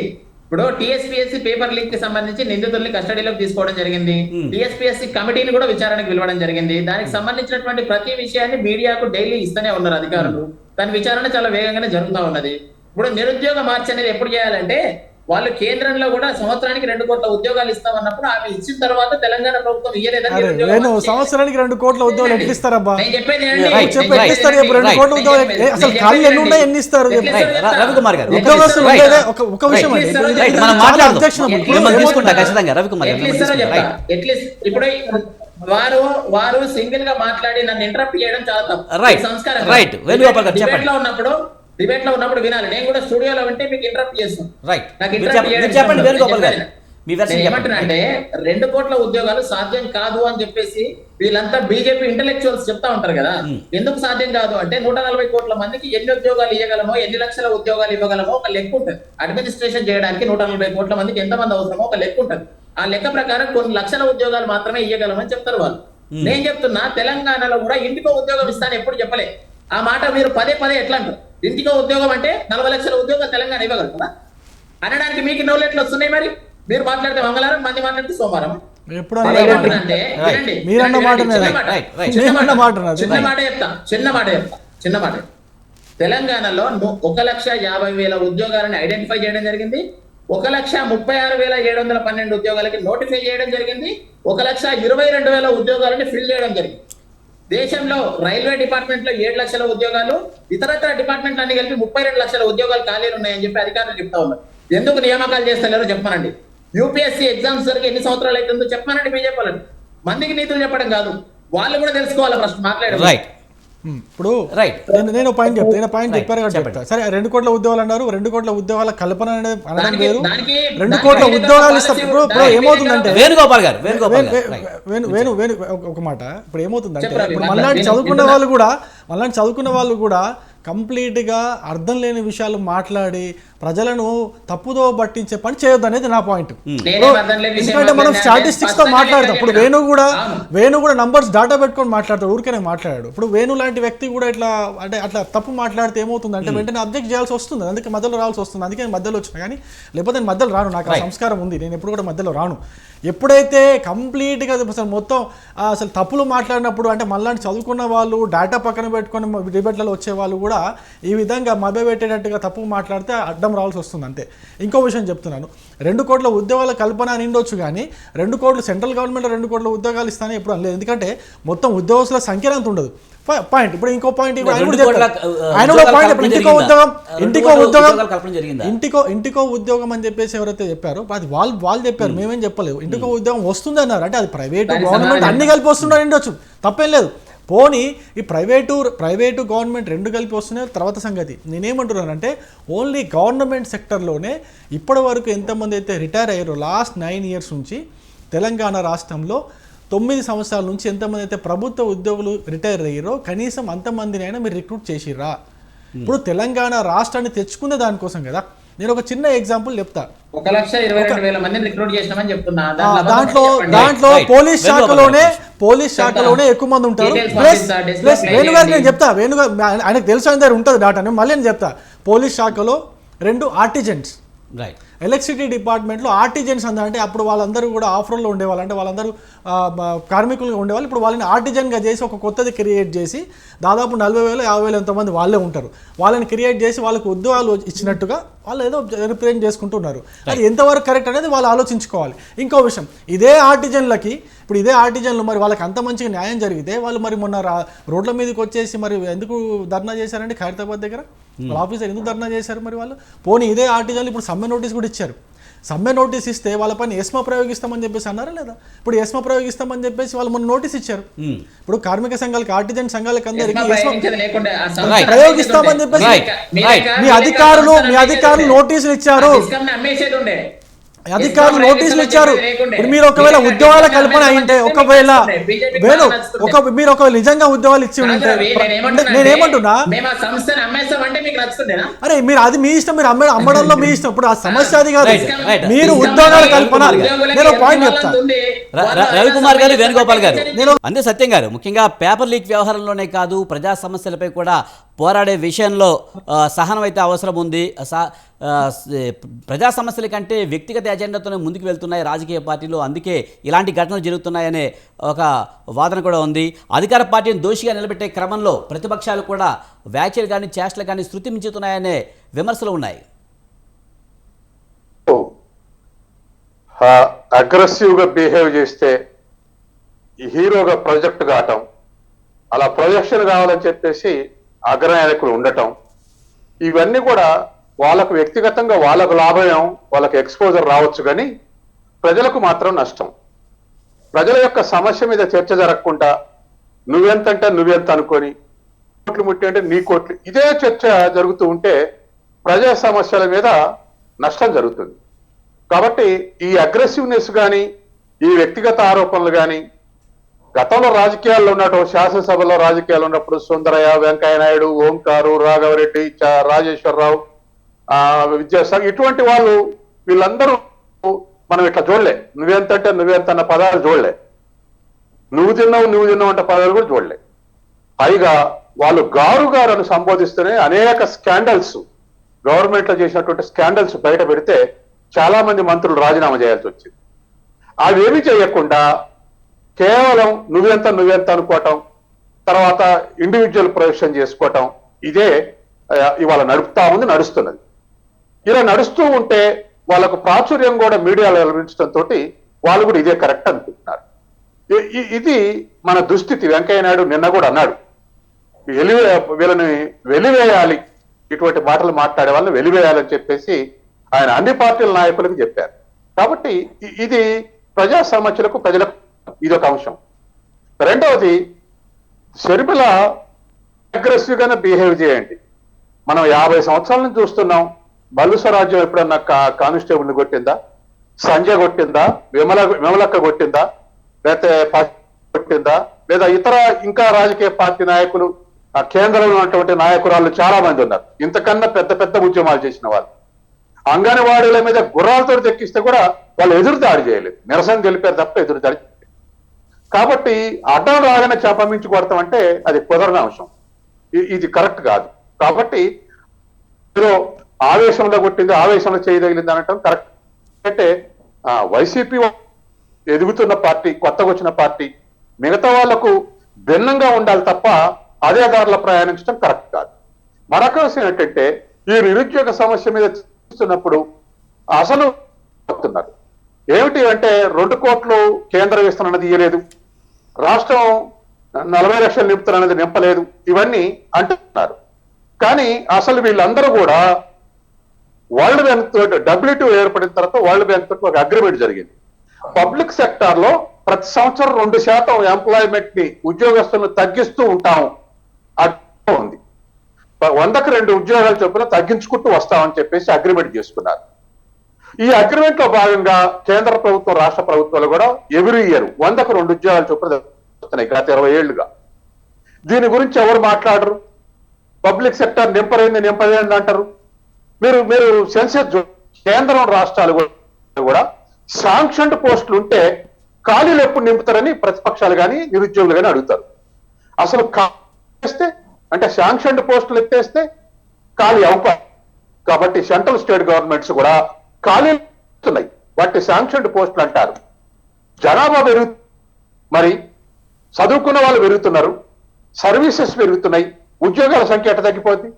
ఇప్పుడు టీఎస్పీఎస్సీ పేపర్ లీక్ కి సంబంధించి నిందితుల్ని కస్టడీలోకి తీసుకోవడం జరిగింది. టీఎస్పీఎస్సీ కమిటీని కూడా విచారణకు పిలవడం జరిగింది. దానికి సంబంధించినటువంటి ప్రతి విషయాన్ని మీడియాకు డైలీ ఇస్తూనే ఉన్నారు అధికారులు. దాని విచారణ చాలా వేగంగానే జరుగుతూ ఉన్నది. ఇప్పుడు నిరుద్యోగ మార్చ్ అనేది ఎప్పుడు చేయాలంటే వాళ్ళు కేంద్రంలో కూడా సంవత్సరానికి 2 కోట్ల ఉద్యోగాలు ఇస్తామన్నప్పుడు ఆమె ఇచ్చిన తర్వాత తెలంగాణ ప్రభుత్వం ఇయ్యలేదని అరే నిరుద్యోగ వేణు హామీ సంవత్సరానికి 2 కోట్ల ఉద్యోగాలు ఎట్లా ఇస్తారబ్బా? నేను చెప్పేది ఏంటి? Right, చెప్పు right, ఎట్లా ఇస్తారు? చెప్పు 2 కోట్ల ఉద్యోగాలు అసలు ఖాళీ ఎన్ని ఉన్నాయి, ఎన్ని ఇస్తారు? చెప్పు. రవికుమార్ గారు ఉద్యోగస్తులు Right. ఉండేదే ఒక విషయం అండి. Right, రైట్ ఇది మనం చాలా మాట్లాడదాం. objectionable. ఇప్పుడు మనం తీసుకుంటా ఖచ్చితంగా రవికుమార్ గారు ఎట్లా ఇస్తారో చెప్తా. రైట్ ఎట్లీస్ట్ ఇప్పుడు వారు సింగిల్ గా మాట్లాడి నన్ను ఇంటరప్ట్ చేయడం చాలా తప్పు. Right. ఇది సంస్కారం Right. వేణుగోపాల్ గారు చెప్పండి. డిబేట్ లో ఉన్నప్పుడు వినాలి. నేను కూడా స్టూడియోలో ఉంటే మీకు ఇంటరప్ట్ చేస్తాను. రైట్ నాకు మీరు interrupt చేయడం చెప్పండి ఇష్టం ఉండదు. వేణుగోపాల్ గారు మీ నేను వెర్షన్ చెప్పండి. ఏమంటున్నానంటే 2 కోట్ల ఉద్యోగాలు సాధ్యం కాదు అని చెప్పేసి వీళ్ళంతా బీజేపీ ఇంటెలెక్చువల్స్ చెప్తా ఉంటారు కదా. ఎందుకు సాధ్యం కాదు అంటే 140 కోట్ల మందికి ఎన్ని ఉద్యోగాలు ఇవ్వగలమో, ఎన్ని లక్షల ఉద్యోగాలు ఇవ్వగలమో ఒక లెక్క ఉంటుంది. అడ్మినిస్ట్రేషన్ చేయడానికి 140 కోట్ల మందికి ఎంతమంది అవసరమో ఒక లెక్క ఉంటుంది. ఆ లెక్క ప్రకారం కొన్ని లక్షల ఉద్యోగాలు మాత్రమే ఇవ్వగలమని చెప్తారు వాళ్ళు. నేను చెప్తున్నా తెలంగాణలో కూడా ఇంటికో ఉద్యోగం ఇస్తాను ఎప్పుడు చెప్పలే. ఆ మాట మీరు పదే ఎట్లా అంటారు? ఇంటికో ఉద్యోగం అంటే 40 లక్షల ఉద్యోగాలు తెలంగాణ ఇవ్వగలుగుతారా అనడానికి మీకు నోలెట్లు వస్తున్నాయి. మరి మీరు మాట్లాడితే మంగళవారం, మంది మాట్లాడితే సోమవారం. ఎప్పుడు నేను ఏమంటున్నానంటే, వినండి, మీరన్న వినండి, మాట చిన్న మాట, Right. చిన్న మాట, నాది. చిన్న మాట. తెలంగాణలో 1,50,000 ఉద్యోగాలను ఐడెంటిఫై చేయడం జరిగింది. 1,36,712 ఉద్యోగాలకి నోటిఫై చేయడం జరిగింది. 1,22,000 ఉద్యోగాలను ఫిల్ చేయడం జరిగింది. దేశంలో రైల్వే డిపార్ట్మెంట్ లో 7 లక్షల ఉద్యోగాలు, ఇతరత్ర డిపార్ట్మెంట్లు అన్ని కలిపి 32 లక్షల ఉద్యోగాలు ఖాళీలు ఉన్నాయని చెప్పి అధికారులు చెప్తా ఉన్నారు. ఎందుకు నియామకాలు చేస్తలేరో చెప్పమనండి. యూపీఎస్సీ ఎగ్జామ్స్ వరకు ఎన్ని సంవత్సరాలు అవుతుందో చెప్పమనండి. మీరు చెప్పాలండి. మందికి నీతులు చెప్పడం కాదు, వాళ్ళు కూడా తెలుసుకోవాలి ఫస్ట్ మాట్లాడారు. రైట్ ఇప్పుడు రైట్ నేను పాయింట్ చెప్పారు కదా చెప్తా. సరే 2 కోట్ల ఉద్యోగాలు అన్నారు. 2 కోట్ల ఉద్యోగాల కల్పన అనేది అనడం వేరు. 2 కోట్ల ఉద్యోగాలు ఇస్తారు. ఇప్పుడు ఏమవుతుందంటే వేణుగోపాల్ గారు వేణు ఒక మాట. ఇప్పుడు ఏమవుతుందంటే ఇప్పుడు మళ్ళీ చదువుకున్న వాళ్ళు కూడా కంప్లీట్ గా అర్థం లేని విషయాలు మాట్లాడి ప్రజలను తప్పుదో పట్టించే పని చేయొద్దు అనేది నా పాయింట్. ఎందుకంటే మనం స్టాటిస్టిక్స్ తో మాట్లాడతాం. ఇప్పుడు వేణు కూడా నంబర్స్ డాటా పెట్టుకొని మాట్లాడతాడు, ఊరికేనే మాట్లాడాడు. ఇప్పుడు వేణు లాంటి వ్యక్తి కూడా ఇట్లా అంటే అట్లా తప్పు మాట్లాడితే ఏమవుతుందంటే వెంటనే అబ్జెక్ట్ చేయాల్సి వస్తుంది. అందుకే మధ్యలో రావాల్సి వస్తుంది. అందుకే నేను మధ్యలో వచ్చిన. కానీ లేకపోతే నేను మధ్యలో రాను. నాకు ఆ సంస్కారం ఉంది. నేను ఎప్పుడు కూడా మధ్యలో రాను. ఎప్పుడైతే కంప్లీట్గా అసలు మొత్తం అసలు తప్పులు మాట్లాడినప్పుడు అంటే మళ్ళీ చదువుకున్న వాళ్ళు డేటా పక్కన పెట్టుకొని డిబేట్లలో వచ్చే వాళ్ళు కూడా ఈ విధంగా మభ్యపెట్టేటట్టుగా తప్పు మాట్లాడితే అడ్డం రావాల్సి వస్తుంది. అంతే. ఇంకో విషయం చెప్తున్నాను. 2 కోట్ల ఉద్యోగాల కల్పన అని ఉండొచ్చు, కానీ 2 కోట్లు సెంట్రల్ గవర్నమెంట్ 2 కోట్ల ఉద్యోగాలు ఇస్తానే ఎప్పుడు అనలేదు. ఎందుకంటే మొత్తం ఉద్యోగస్తుల సంఖ్య అంత ఉండదు. పాయింట్. ఇప్పుడు ఇంకో పాయింట్ ఇంటికో ఉద్యోగం అని చెప్పేసి ఎవరైతే చెప్పారో అది వాళ్ళు చెప్పారు, మేమేం చెప్పలేదు. ఇంటికో ఉద్యోగం వస్తుంది అన్నారు. అంటే అది ప్రైవేటు గవర్నమెంట్ అన్ని కలిపి వస్తున్నారు ఉండొచ్చు, తప్పేం లేదు. పోనీ ఈ ప్రైవేటు గవర్నమెంట్ 2 కలిపి వస్తున్నాయి తర్వాత సంగతి. నేనేమంటున్నానంటే ఓన్లీ గవర్నమెంట్ సెక్టర్లోనే ఇప్పటి వరకు ఎంతమంది అయితే రిటైర్ అయ్యారో లాస్ట్ 9 ఇయర్స్ నుంచి తెలంగాణ రాష్ట్రంలో 9 సంవత్సరాల నుంచి ఎంతమంది అయితే ప్రభుత్వ ఉద్యోగులు రిటైర్ అయ్యారో కనీసం అంతమందినైనా మీరు రిక్రూట్ చేసిర్రా? ఇప్పుడు తెలంగాణ రాష్ట్రాన్ని తెచ్చుకునే దానికోసం కదా. నేను ఒక చిన్న ఎగ్జాంపుల్ చెప్తా. 1,22,000 మందిని రిక్రూట్ చేసినామని చెప్తున్నా. దాంట్లో పోలీస్ శాఖలోనే ఎక్కువ మంది ఉంటారు. ప్లస్ వేణుగారు నేను చెప్తా, వేణుగారు ఆయనకు తెలుసు ఆయన దగ్గర ఉంటుంది డాటా. మళ్ళీ నేను చెప్తా. పోలీస్ శాఖలో 2 ఆర్టిజన్స్, ఎలక్ట్రిసిటీ డిపార్ట్మెంట్లో ఆర్టిజన్స్ అంటే అప్పుడు వాళ్ళందరూ కూడా ఆఫ్రోల్లో ఉండేవాళ్ళు, అంటే వాళ్ళందరూ కార్మికులుగా ఉండేవాళ్ళు. ఇప్పుడు వాళ్ళని ఆర్టిజన్గా చేసి ఒక కొత్తది క్రియేట్ చేసి దాదాపు 40,000 50,000 ఎంతమంది వాళ్ళే ఉంటారు. వాళ్ళని క్రియేట్ చేసి వాళ్ళకు ఉద్యోగాలు ఇచ్చినట్టుగా వాళ్ళు ఏదో రిప్రజెంట్ చేసుకుంటున్నారు. అది ఎంతవరకు కరెక్ట్ అనేది వాళ్ళు ఆలోచించుకోవాలి. ఇంకో విషయం, ఇదే ఆర్టిజన్లు మరి వాళ్ళకి అంత మంచిగా న్యాయం జరిగితే వాళ్ళు మరి మొన్న రోడ్ల మీదకి వచ్చేసి మరి ఎందుకు ధర్నా చేశారండి ఖైరతాబాద్ దగ్గర? వాళ్ళ ఆఫీసర్ ఎందుకు ధర్నా చేశారు మరి వాళ్ళు? పోనీ ఇదే ఆర్టిజన్లు ఇప్పుడు సమ్మె నోటీస్ కూడా ఇచ్చారు. సమ్మె నోటీస్ ఇస్తే వాళ్ళ పైన ఎస్మా ప్రయోగిస్తామని చెప్పేసి అన్నారా లేదా? ఇప్పుడు ఎస్మా ప్రయోగిస్తామని చెప్పేసి వాళ్ళు మొన్న నోటీస్ ఇచ్చారు. ఇప్పుడు కార్మిక సంఘాలకు ఆర్టిజన్ సంఘాలకు అందరికీ ప్రయోగిస్తామని చెప్పేసి మీ అధికారులు నోటీసులు ఇచ్చారు. అధికారులు నోటీసులు ఇచ్చారు. ఇప్పుడు మీరు ఒకవేళ ఉద్యోగాల కల్పన అయింటే మీరు ఒకవేళ నిజంగా ఉద్యోగాలు ఇచ్చి ఉంటే నేనేమంటున్నా, అరే మీరు అది మీ ఇష్టం, మీరు అమ్మడంలో మీ ఇష్టం. ఇప్పుడు ఆ సమస్య అది కాదు. మీరు ఉద్యోగాల కల్పన, నేను పాయింట్ చెప్తా. రవికుమార్ గారు, వేణుగోపాల్ గారు, నేను అంతే సత్యం గారు, ముఖ్యంగా పేపర్ లీక్ వ్యవహారంలోనే కాదు ప్రజా సమస్యలపై కూడా పోరాడే విషయంలో సహనం అయితే అవసరం ఉంది. ప్రజా సమస్యల కంటే వ్యక్తిగత ఎజెండాతోనే ముందుకు వెళ్తున్నాయి రాజకీయ పార్టీలు, అందుకే ఇలాంటి ఘటనలు జరుగుతున్నాయనే ఒక వాదన కూడా ఉంది. అధికార పార్టీని దోషిగా నిలబెట్టే క్రమంలో ప్రతిపక్షాలు కూడా వ్యాఖ్యలు కానీ చేష్టలు కానీ శృతి మించుతున్నాయనే విమర్శలు ఉన్నాయి. అగ్రెసివ్ గా బిహేవ్ చేస్తే ఈ హీరోగా ప్రొజెక్ట్ కావటం, అలా ప్రొజెక్షన్ కావాలని చెప్పేసి అగ్రనాయకులు ఉండటం, ఇవన్నీ కూడా వాళ్ళకు వ్యక్తిగతంగా వాళ్ళకు లాభం, వాళ్ళకి ఎక్స్పోజర్ రావచ్చు, కానీ ప్రజలకు మాత్రం నష్టం. ప్రజల యొక్క సమస్య మీద చర్చ జరగకుండా నువ్వెంతంటే నువ్వెంత అనుకొని కోట్లు ముట్టి అంటే నీ కోట్లు, ఇదే చర్చ జరుగుతూ ఉంటే ప్రజా సమస్యల మీద నష్టం జరుగుతుంది. కాబట్టి ఈ అగ్రెసివ్నెస్ కానీ ఈ వ్యక్తిగత ఆరోపణలు కానీ గతంలో రాజకీయాల్లో ఉన్నట్టు శాసనసభలో రాజకీయాలు ఉన్నప్పుడు సుందరయ్య, వెంకయ్య నాయుడు, ఓంకారు, రాఘవరెడ్డి, రాజేశ్వరరావు, విద్యాసాగర్ ఇటువంటి వాళ్ళు వీళ్ళందరూ మనం ఇట్లా చూడలే. నువ్వెంతంటే నువ్వెంత అన్న పదాలు చూడలే, నువ్వు తిన్నావు అంటే పదాలు కూడా చూడలే. పైగా వాళ్ళు గారు అని సంబోధిస్తూనే అనేక స్కాండల్స్, గవర్నమెంట్ లో చేసినటువంటి స్కాండల్స్ బయట పెడితే చాలా మంది మంత్రులు రాజీనామా చేయాల్సి వచ్చింది. అవేమి చేయకుండా కేవలం నువ్వెంత అనుకోవటం, తర్వాత ఇండివిజువల్ ప్రొజెక్షన్ చేసుకోవటం, ఇదే ఇవాళ నడుస్తున్నది. ఇలా నడుస్తూ ఉంటే వాళ్ళకు ప్రాచుర్యం కూడా మీడియాలో వెలిపించడంతో వాళ్ళు కూడా ఇదే కరెక్ట్ అనుకుంటున్నారు. ఇది మన దుస్థితి. వెంకయ్య నాయుడు నిన్న కూడా అన్నాడు, వీళ్ళని వెలివేయాలి, ఇటువంటి మాటలు మాట్లాడే వాళ్ళని వెలివేయాలని చెప్పేసి ఆయన అన్ని పార్టీల నాయకులకు చెప్పారు. కాబట్టి ఇది ప్రజా సమస్యలకు ప్రజలకు ఇదొక అంశం. రెండవది, షర్మిల అగ్రెసివ్ గానే బిహేవ్ చేయండి. మనం 50 సంవత్సరాల నుంచి చూస్తున్నాం. బల్లు స్వరాజ్యం ఎప్పుడన్నా కానిస్టేబుల్ని కొట్టిందా? సంజయ్ కొట్టిందా? విమలక్క కొట్టిందా? లేకపోతే కొట్టిందా? లేదా ఇతర ఇంకా రాజకీయ పార్టీ నాయకులు, కేంద్రంలో ఉన్నటువంటి నాయకురాళ్ళు చాలా మంది ఉన్నారు, ఇంతకన్నా పెద్ద పెద్ద ఉద్యమాలు చేసిన వాళ్ళు. అంగన్వాడీల మీద గుర్రాలతో తెక్కిస్తే కూడా వాళ్ళు ఎదురుదాడి చేయలేదు, నిరసన తెలిపారు తప్ప ఎదురుదాడి. కాబట్టి అడ్డం రాగానే చేపమించి కొడతామంటే అది కుదరని అంశం, ఇది కరెక్ట్ కాదు. కాబట్టి ఆవేశంలో కొట్టింది, ఆవేశంలో చేయదగిలింది అనటం కరెక్ట్. అంటే వైసీపీ ఎదుగుతున్న పార్టీ, కొత్తగా వచ్చిన పార్టీ, మిగతా వాళ్లకు భిన్నంగా ఉండాలి తప్ప అదే దారిలో ప్రయాణించడం కరెక్ట్ కాదు. మరొక విషయం ఏంటంటే, ఈ నిరుద్యోగ సమస్య మీద చూస్తున్నప్పుడు అసలు చెప్తున్నారు ఏమిటి అంటే 2 కోట్లు కేంద్రం ఇస్తున్నది ఇయ్యలేదు, రాష్ట్రం 40 లక్షలు నింపుతున్నది నింపలేదు, ఇవన్నీ అంటున్నారు. కానీ అసలు వీళ్ళందరూ కూడా వరల్డ్ బ్యాంక్ తోటి WTO ఏర్పడిన తర్వాత వరల్డ్ బ్యాంక్ తోటి ఒక అగ్రిమెంట్ జరిగింది. పబ్లిక్ సెక్టార్ లో ప్రతి సంవత్సరం 2% ఎంప్లాయ్మెంట్ ని, ఉద్యోగస్తులను తగ్గిస్తూ ఉంటాము ఉంది. 100కి 2 ఉద్యోగాలు చొప్పున తగ్గించుకుంటూ వస్తామని చెప్పేసి అగ్రిమెంట్ చేసుకున్నారు. ఈ అగ్రిమెంట్ లో భాగంగా కేంద్ర ప్రభుత్వం, రాష్ట్ర ప్రభుత్వాలు కూడా ఎవ్రీ ఇయర్ 100కు 2 ఉద్యోగాలు చొప్పున వస్తున్నాయి గత 20 ఏళ్లుగా. దీని గురించి ఎవరు మాట్లాడరు. పబ్లిక్ సెక్టర్ నింపలేండి అంటారు. మీరు సెన్సెస్ కేంద్రం, రాష్ట్రాలు కూడా శాంక్షన్డ్ పోస్టులు ఉంటే ఖాళీలు ఎప్పుడు నింపుతారని ప్రతిపక్షాలు కానీ నిరుద్యోగులు కానీ అడుగుతారు. అసలు చేస్తే అంటే శాంక్షన్డ్ పోస్టులు ఎత్తేస్తే ఖాళీ అవకాశం. కాబట్టి సెంట్రల్ స్టేట్ గవర్నమెంట్స్ కూడా ఖాళీలు ఇస్తున్నాయి, వాటి శాంక్షన్డ్ పోస్టులు అంటారు. జనాభా మరి చదువుకున్న వాళ్ళు పెరుగుతున్నారు, సర్వీసెస్ పెరుగుతున్నాయి, ఉద్యోగాల సంఖ్య ఎట్ట తగ్గిపోద్ది?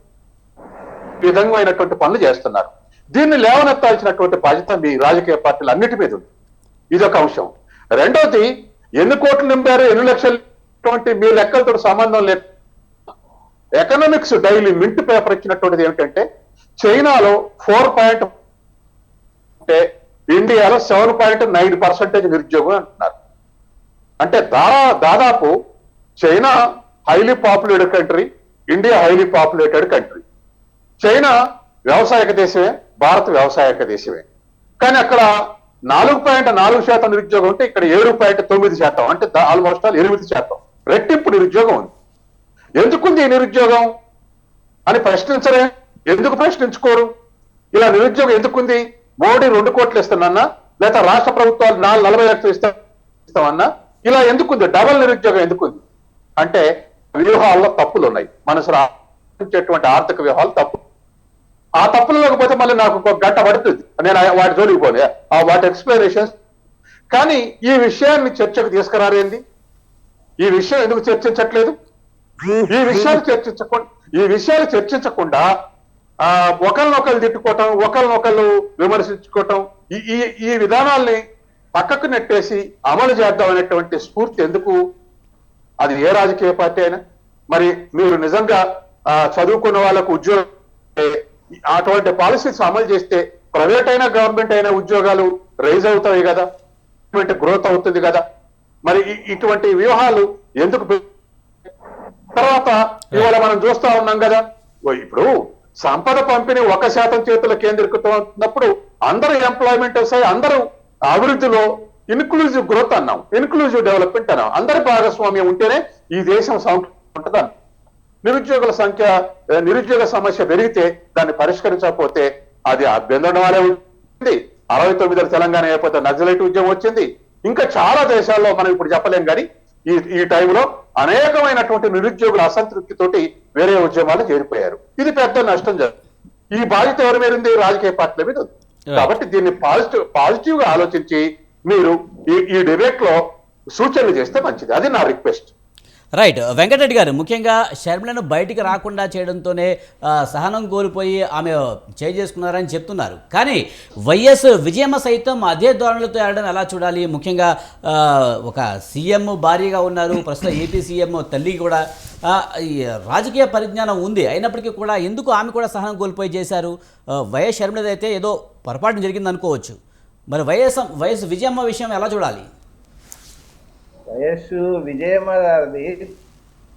ఈ విధమైనటువంటి పనులు చేస్తున్నారు. దీన్ని లేవనెత్తాల్సినటువంటి బాధ్యత మీ రాజకీయ పార్టీలు అన్నిటి మీద ఉంది. ఇదొక అంశం. రెండోది, ఎన్ని కోట్లు నింపారు, ఎన్ని లక్షలు మీ లెక్కలతో సంబంధం లేదు. ఎకనామిక్స్ డైలీ మింట్ పేపర్ ఇచ్చినటువంటిది ఏమిటంటే, చైనాలో 4 అంటే ఇండియాలో 7.9% నిరుద్యోగం అంటున్నారు. అంటే దాదాపు China highly populated country, India highly populated country. China వ్యవసాయక దేశమే, భారత్ వ్యవసాయక దేశమే. కానీ అక్కడ 4.4% నిరుద్యోగం ఉంటే ఇక్కడ 7.9%, అంటే ఆల్మోస్ట్ 8% రెట్టింపు నిరుద్యోగం ఉంది. ఎందుకుంది ఈ నిరుద్యోగం అని ప్రశ్నించరే? ఎందుకు ప్రశ్నించుకోరు? ఇలా నిరుద్యోగం ఎందుకుంది? మోడీ 2 కోట్లు ఇస్తానన్నా, లేదా రాష్ట్ర ప్రభుత్వాలు 40 లక్షలు ఇస్తామన్నా, ఇలా ఎందుకుంది? డబల్ నిరుద్యోగం ఎందుకుంది అంటే వ్యూహాల్లో తప్పులు ఉన్నాయి. మనసు రాసేటువంటి ఆర్థిక వ్యూహాలు తప్పు. ఆ తప్పులు లేకపోతే మళ్ళీ నాకు ఒక గంట పడుతుంది, నేను వాటి జోలికి పోలే, వాటి ఎక్స్ప్లెనేషన్స్. కానీ ఈ విషయాన్ని చర్చకు తీసుకురారేంది? ఈ విషయం ఎందుకు చర్చించట్లేదు? ఈ విషయాలు చర్చించకుండా ఒకరినొకరు తిట్టుకోవటం, ఒకరినొకరు విమర్శించుకోవటం, ఈ ఈ ఈ విధానాల్ని పక్కకు నెట్టేసి అమలు చేద్దాం అనేటువంటి స్ఫూర్తి ఎందుకు? అది ఏ రాజకీయ పార్టీ అయినా. మరి మీరు నిజంగా చదువుకున్న వాళ్ళకు ఉద్యోగం అటువంటి పాలసీస్ అమలు చేస్తే ప్రైవేట్ అయినా గవర్నమెంట్ అయినా ఉద్యోగాలు రైజ్ అవుతాయి కదా, గ్రోత్ అవుతుంది కదా. మరి ఇటువంటి వ్యూహాలు ఎందుకు? తర్వాత ఇవాళ మనం చూస్తా ఉన్నాం కదా, ఇప్పుడు సంపద పంపిణీ 1% చేతుల కేంద్రీకృతం అవుతున్నప్పుడు అందరూ ఎంప్లాయ్మెంట్ వస్తాయి, అందరూ అభివృద్ధిలో ఇన్క్లూజివ్ గ్రోత్ అన్నాం, ఇన్క్లూజివ్ డెవలప్మెంట్ అన్నాం. అందరి భాగస్వామ్యం ఉంటేనే ఈ దేశం ఉంటుందా? నిరుద్యోగ సమస్య పెరిగితే దాన్ని పరిష్కరించకపోతే అది అభ్యంతరం వల్లే ఉంటుంది. 69 తెలంగాణ అయిపోతే నక్సలైట్ ఉద్యమం వచ్చింది. ఇంకా చాలా దేశాల్లో మనం ఇప్పుడు చెప్పలేం కానీ ఈ టైంలో అనేకమైనటువంటి నిరుద్యోగుల అసంతృప్తితోటి వేరే ఉద్యమాలు చేరిపోయారు. ఇది పెద్ద నష్టం జరుగుతుంది. ఈ బాధ్యత ఎవరి మీద ఉంది? రాజకీయ పార్టీల మీద ఉంది. కాబట్టి దీన్ని పాజిటివ్ గా ఆలోచించి మీరు ఈ డిబేట్ లో సూచనలు చేస్తే మంచిది. అది నా రిక్వెస్ట్. రైట్. వెంకటరెడ్డి గారు, ముఖ్యంగా షర్మిలను బయటికి రాకుండా చేయడంతోనే సహనం కోల్పోయి ఆమె చేసుకున్నారని చెప్తున్నారు. కానీ వైఎస్ విజయమ్మ సైతం అదే ధోరణులతో ఆడడం ఎలా చూడాలి? ముఖ్యంగా ఒక సీఎం భార్యగా ఉన్నారు, ప్రస్తుతం ఏపీ సీఎం తల్లి కూడా ఈ రాజకీయ పరిజ్ఞానం ఉంది. అయినప్పటికీ కూడా ఎందుకు ఆమె కూడా సహనం కోల్పోయి చేశారు? వైఎస్ షర్మిలది అయితే ఏదో పొరపాటు జరిగింది అనుకోవచ్చు. మరి వైఎస్ విజయమ్మ విషయం ఎలా చూడాలి? వైఎస్ విజయమ్మ గారిది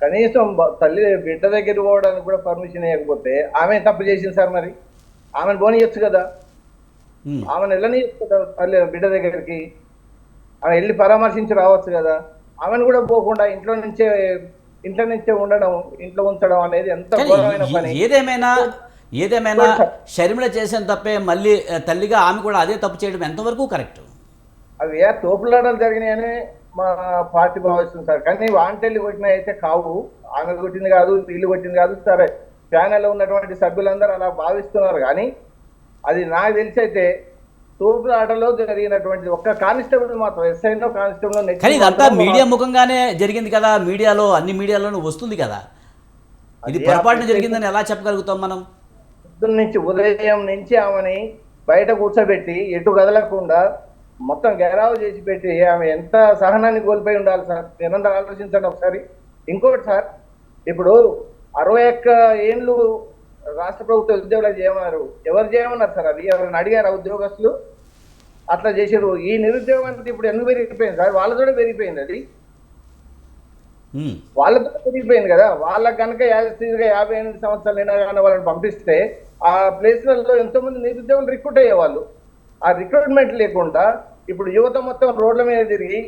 కనీసం తల్లి బిడ్డ దగ్గర పోవడానికి కూడా పర్మిషన్ ఇవ్వకపోతే ఆమె తప్పు చేసింది సార్. మరి ఆమెను పోనీయచ్చు కదా, ఆమెను వెళ్ళనియచ్చు కదా తల్లి బిడ్డ దగ్గరికి. ఆమె వెళ్ళి పరామర్శించి రావచ్చు కదా. ఆమెను కూడా పోకుండా ఇంట్లో నుంచే ఉండడం, ఇంట్లో ఉంచడం అనేది ఎంత ఘోరమైన పని. ఏదేమైనా షర్మిల చేసిన తప్పే మళ్ళీ తల్లిగా ఆమె కూడా అదే తప్పు చేయడం ఎంతవరకు కరెక్ట్? అవి తోపులాటలు జరిగినాయని మా పార్టీ భావిస్తుంది సార్. కానీ వాంటెల్లి కొట్టిన అయితే కావు, ఆమె కొట్టింది కాదు, వీళ్ళు కొట్టింది కాదు. సరే, ప్యానెల్లో ఉన్నటువంటి సభ్యులందరూ అలా భావిస్తున్నారు. కానీ అది నాకు తెలిసి అయితే తోపులాటలో జరిగినటువంటి ఒక్క కానిస్టేబుల్ మాత్రం, ఎస్ఐలో కానిస్టేబుల్. కానీ ఇదంతా మీడియా ముఖంగానే జరిగింది కదా, అన్ని మీడియాలోనూ వస్తుంది కదా. ఇది పొరపాటున జరిగిందని ఎలా చెప్పగలుగుతాం మనం? ఉదయం నుంచి ఆమెని బయట కూర్చోబెట్టి ఎటు కదలకుండా మొత్తం గెరావు చేసి పెట్టి ఆమె ఎంత సహనాన్ని కోల్పోయి ఉండాలి సార్. ఏమన్నా ఆలోచించండి ఒకసారి. ఇంకోటి సార్, ఇప్పుడు 61 ఏళ్ళు రాష్ట్ర ప్రభుత్వ ఉద్యోగులకు చేయమన్నారు. ఎవరు చేయమన్నారు సార్? అది ఎవరైనా అడిగారా ఉద్యోగస్తులు? అట్లా చేసారు. ఈ నిరుద్యోగం అంటే ఇప్పుడు ఎందుకు పెరిగిపోయింది సార్? వాళ్ళతో పెరిగిపోయింది. అది వాళ్ళతో పెరిగిపోయింది కదా. వాళ్ళకి కనుక 58 సంవత్సరాలు అయినా కానీ వాళ్ళని పంపిస్తే ఆ ప్లేస్లలో ఎంతో మంది నిరుద్యోగులు రిక్రూట్ అయ్యేవాళ్ళు. ఆ రిక్రూట్మెంట్ లేకుండా ఇప్పుడు యువత మొత్తం రోడ్ల మీద తిరిగి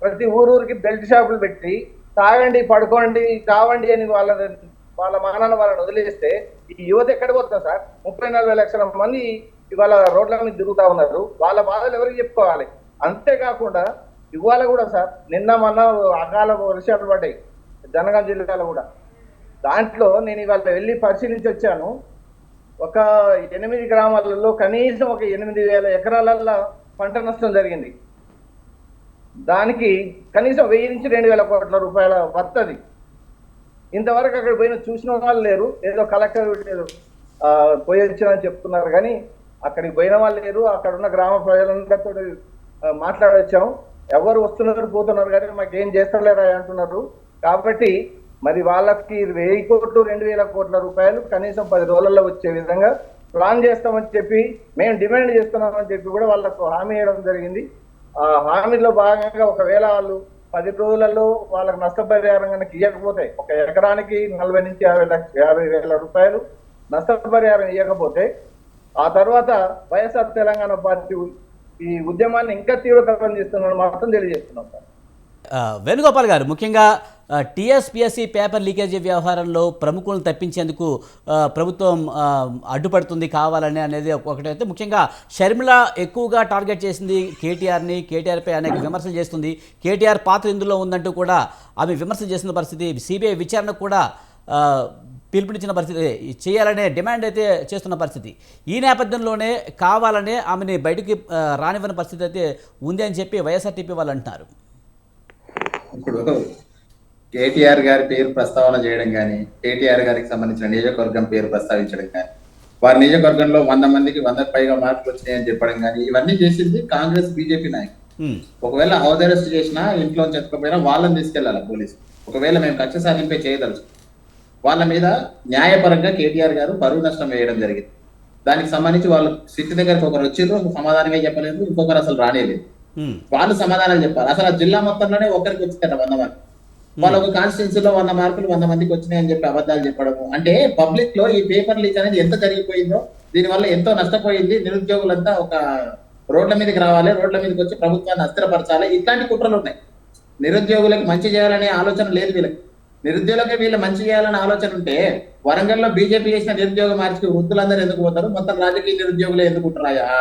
ప్రతి ఊరికి బెల్ట్ షాపులు పెట్టి తాగండి, పడుకోండి, కావండి అని వాళ్ళ మానాన్ని వాళ్ళని వదిలేస్తే ఈ యువత ఎక్కడ పోతుంది సార్? 30-40 లక్షల మంది ఇవాళ రోడ్ల మీద తిరుగుతా ఉన్నారు. వాళ్ళ బాధలు ఎవరికి చెప్పుకోవాలి? అంతేకాకుండా ఇవాళ కూడా సార్, మొన్న అకాల వర్షాలు పడ్డాయి జనగాం జిల్లాలో కూడా. దాంట్లో నేను ఇవాళ వెళ్ళి పరిశీలించి వచ్చాను. ఒక 8 గ్రామాలలో కనీసం ఒక 8,000 ఎకరాలలో పంట నష్టం జరిగింది. దానికి కనీసం 1000 నుంచి 2,000 కోట్ల రూపాయల వస్తుంది. ఇంతవరకు అక్కడ పోయిన చూసిన వాళ్ళు లేరు. ఏదో కలెక్టర్ పోయి వచ్చారని చెప్తున్నారు, కానీ అక్కడికి పోయిన వాళ్ళు లేరు. అక్కడ ఉన్న గ్రామ ప్రజలందరితో మాట్లాడొచ్చాము. ఎవరు వస్తున్నారు పోతున్నారు కానీ మాకేం చేస్తలేరా అంటున్నారు. కాబట్టి మరి వాళ్ళకి 1000 కోట్లు 2,000 కోట్ల రూపాయలు కనీసం 10 రోజుల్లో వచ్చే విధంగా ప్లాన్ చేస్తామని చెప్పి మేము డిమాండ్ చేస్తున్నామని చెప్పి కూడా వాళ్ళకు హామీ ఇవ్వడం జరిగింది. ఆ హామీలో భాగంగా ఒకవేళ వాళ్ళు 10 రోజులలో వాళ్ళకి నష్టపరిహారం కనుక ఇవ్వకపోతే, ఒక ఎకరానికి 40 నుంచి 50 వేల రూపాయలు నష్టపరిహారం ఇవ్వకపోతే ఆ తర్వాత వైఎస్ఆర్ తెలంగాణ పార్టీ ఈ ఉద్యమాన్ని ఇంకా తీవ్రతరం చేస్తున్నారని మాత్రం తెలియజేస్తున్నాం సార్. వేణుగోపాల్ గారు, ముఖ్యంగా టీఎస్పీఎస్సీ పేపర్ లీకేజీ వ్యవహారంలో ప్రముఖులను తప్పించేందుకు ప్రభుత్వం అడ్డుపడుతుంది కావాలని అనేది ఒకటైతే, ముఖ్యంగా షర్మిల ఎక్కువగా టార్గెట్ చేసింది కేటీఆర్ని, కేటీఆర్పై అనేక విమర్శలు చేస్తుంది. కేటీఆర్ పాత్ర ఇందులో ఉందంటూ కూడా ఆమె విమర్శలు చేసిన పరిస్థితి, సిబిఐ విచారణకు కూడా పిలుపునిచ్చిన పరిస్థితి, చేయాలనే డిమాండ్ అయితే చేస్తున్న పరిస్థితి. ఈ నేపథ్యంలోనే కావాలనే ఆమెని బయటికి రానివ్వని పరిస్థితి అయితే ఉంది అని చెప్పి వైఎస్ఆర్టీపీ వాళ్ళు అంటున్నారు. ఇప్పుడు కేటీఆర్ గారి పేరు ప్రస్తావన చేయడం కానీ, కేటీఆర్ గారికి సంబంధించిన నియోజకవర్గం పేరు ప్రస్తావించడం కానీ వారి నియోజకవర్గంలో 100 మందికి 100కు పైగా మార్కులు వచ్చినాయని చెప్పడం కానీ ఇవన్నీ చేసింది కాంగ్రెస్ బీజేపీ నాయకులు. ఒకవేళ హౌస్ అరెస్ట్ చేసినా ఇంట్లో చెత్తకపోయినా వాళ్ళని తీసుకెళ్లాలి పోలీసు. ఒకవేళ మేము కక్ష సాధింపే చేయదలుచు వాళ్ళ మీద న్యాయపరంగా కేటీఆర్ గారు పరువు నష్టం వేయడం జరిగింది. దానికి సంబంధించి వాళ్ళు సిట్ దగ్గరికి ఒకరు వచ్చిర్రు, సమాధానమే చెప్పలేదు, ఇంకొకరు అసలు రానేలేదు. వాళ్ళు సమాధానాలు చెప్పాలి. అసలు ఆ జిల్లా మొత్తంలోనే ఒకరికి వచ్చిందట 100 మార్కులు. వాళ్ళు ఒక కాన్స్టిట్యున్సీలో 100 మార్కులు 100 మందికి వచ్చినాయని చెప్పి అబద్ధాలు చెప్పడము. అంటే పబ్లిక్ లో ఈ పేపర్ లీక్ అనేది ఎంత జరిగిపోయిందో, దీనివల్ల ఎంతో నష్టపోయింది. నిరుద్యోగులంతా ఒక రోడ్ల మీదకి రావాలి, రోడ్ల మీదకి వచ్చి ప్రభుత్వాన్ని అస్థిరపరచాలి, ఇట్లాంటి కుట్రలు ఉన్నాయి. నిరుద్యోగులకు మంచి చేయాలనే ఆలోచన లేదు వీళ్ళకి. నిరుద్యోగులకి వీళ్ళు మంచి చేయాలనే ఆలోచన ఉంటే వరంగల్లో బీజేపీ చేసిన నిరుద్యోగ మార్చికి వృద్ధులందరూ ఎందుకు పోతారు? మొత్తం రాజకీయ నిరుద్యోగులే ఎందుకు ఉంటారు ఆ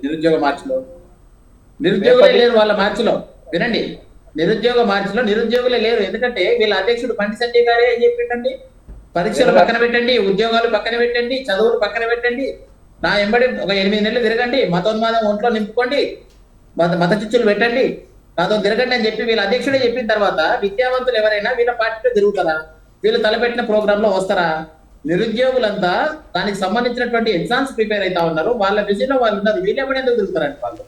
నిరుద్యోగ మార్చిలో? నిరుద్యోగులే లేరు వాళ్ళ మార్చిలో. వినండి, నిరుద్యోగ మార్చిలో నిరుద్యోగులే లేరు. ఎందుకంటే వీళ్ళ అధ్యక్షుడు బండి సంజయ్ గారే ఏం చెప్పిండండి, పరీక్షలు పక్కన పెట్టండి, ఉద్యోగాలు పక్కన పెట్టండి, చదువులు పక్కన పెట్టండి, నా ఎంబడి ఒక 8 నెలలు తిరగండి, మతోన్మాదం ఒంట్లో నింపుకోండి, మత చిచ్చులు పెట్టండి, నాతో తిరగండి అని చెప్పి వీళ్ళ అధ్యక్షుడే చెప్పిన తర్వాత విద్యావంతులు ఎవరైనా వీళ్ళ పార్టీలో తిరుగుతారా? వీళ్ళు తలపెట్టిన ప్రోగ్రామ్ లో వస్తారా? నిరుద్యోగులంతా దానికి సంబంధించినటువంటి ఎగ్జామ్స్ ప్రిపేర్ అవుతా ఉన్నారు, వాళ్ళ బిజీలో వాళ్ళు ఉన్నారు, వీళ్ళు ఎప్పుడు ఎందుకు తిరుగుతారండి వాళ్ళు?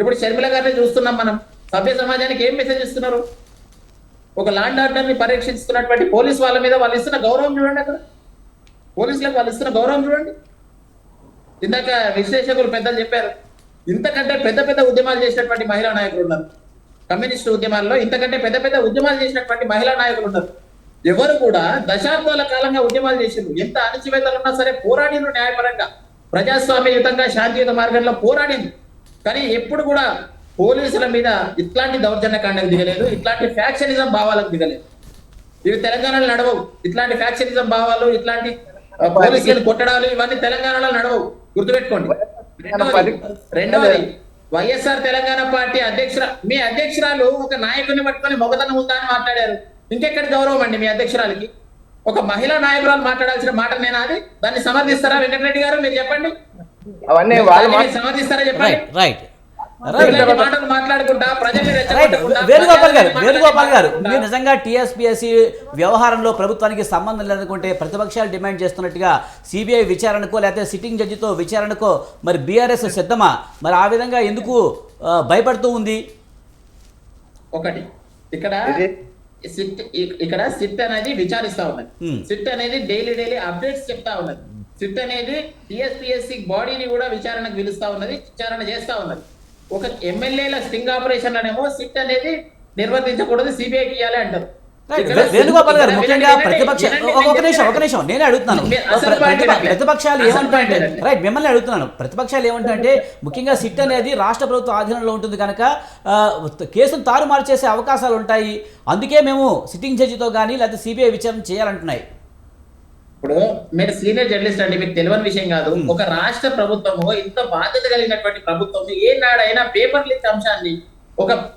ఇప్పుడు షర్మిల గారిని చూస్తున్నాం మనం. సభ్య సమాజానికి ఏం మెసేజ్ ఇస్తున్నారు? ఒక లాండ్ ఆర్డర్ ని పరీక్షిస్తున్నటువంటి పోలీస్ వాళ్ళ మీద వాళ్ళు ఇస్తున్న గౌరవం చూడండి. అక్కడ పోలీసులకు వాళ్ళు ఇస్తున్న గౌరవం చూడండి. ఇందాక విశ్లేషకులు పెద్దలు చెప్పారు, ఇంతకంటే పెద్ద పెద్ద ఉద్యమాలు చేసినటువంటి మహిళా నాయకులు ఉన్నారు. కమ్యూనిస్టు ఉద్యమాల్లో ఇంతకంటే పెద్ద పెద్ద ఉద్యమాలు చేసినటువంటి మహిళా నాయకులు ఉన్నారు. ఎవరు కూడా దశాబ్దాల కాలంగా ఉద్యమాలు చేసిండ్రు. ఎంత అణచివేతలు ఉన్నా సరే పోరాడిండ్రు, న్యాయపరంగా ప్రజాస్వామ్యయుతంగా శాంతియుత మార్గంలో పోరాడిండ్రు. కానీ ఎప్పుడు కూడా పోలీసుల మీద ఇట్లాంటి దౌర్జన్య కాండకు దిగలేదు, ఇట్లాంటి ఫ్యాక్షనిజం భావాలకు దిగలేదు. ఇవి తెలంగాణలో నడవవు. ఇట్లాంటి ఫ్యాక్షనిజం భావాలు, ఇట్లాంటి పోలీసులను కొట్టడాలు ఇవన్నీ తెలంగాణలో నడవవు, గుర్తుపెట్టుకోండి. రెండవది వైఎస్ఆర్ తెలంగాణ పార్టీ మీ అధ్యక్షురాలు ఒక నాయకుడిని పట్టుకొని మొగతనం ఉందా అని మాట్లాడారు. ఇంకెక్కడి గౌరవం అండి మీ అధ్యక్షురాలకి? ఒక మహిళా నాయకురాలు మాట్లాడాల్సిన మాట నేను అది దాన్ని సమర్థిస్తారా వెంకటరెడ్డి గారు? మీరు చెప్పండి, అవన్నీ సమర్థిస్తారా చెప్పండి. మాటలు మాట్లాడుకుంటా వేణుగోపాల్ గారు మీరు నిజంగా టీఎస్పీఎస్సీ వ్యవహారంలో ప్రభుత్వానికి సంబంధం లేదనుకుంటే ప్రతిపక్షాలు డిమాండ్ చేస్తున్నట్టుగా సిబిఐ విచారణకో లేకపోతే సిట్టింగ్ జడ్జితో విచారణకో మరి బీఆర్ఎస్ సిద్ధమా? మరి ఆ విధంగా ఎందుకు భయపడుతూ ఉంది? ఒకటి ఇక్కడ సిట్ అనేది విచారిస్తా ఉన్నది. సిట్ అనేది డైలీ అప్డేట్స్ చెప్తా ఉన్నది. సిట్ అనేది టీఎస్పీఎస్సీ బాడీని కూడా విచారణకు పిలుస్తా ఉన్నది, విచారణ చేస్తా ఉన్నది. ఒక ఎమ్మెల్యేల స్టింగ్ ఆపరేషన్ అనేమో సిట్ అనేది నిర్వర్తించకూడదు, సిబిఐకి ఇవ్వాలి అంటారు. వేణుగోపాల్ గారు ముఖ్యంగా ఒక నిమిషం నేనే అడుగుతున్నాను. ప్రతిపక్షాలు ఏమంటాయంటే రైట్ మిమ్మల్ని అడుగుతున్నాను. ప్రతిపక్షాలు ఏమంటాయంటే ముఖ్యంగా సిట్ అనేది రాష్ట్ర ప్రభుత్వ ఆధీనంలో ఉంటుంది కనుక కేసును తారుమారు చేసే అవకాశాలు ఉంటాయి, అందుకే మేము సిట్టింగ్ జడ్జితో కానీ లేకపోతే సిబిఐ విచారణ చేయాలంటున్నాయి. ఇప్పుడు మీరు సీనియర్ జర్నలిస్ట్ అండి, మీకు తెలియని విషయం కాదు. ఒక రాష్ట్ర ప్రభుత్వము, ఇంత బాధ్యత కలిగినటువంటి ప్రభుత్వం ఏనాడైనా పేపర్ లీక్ అంశాన్ని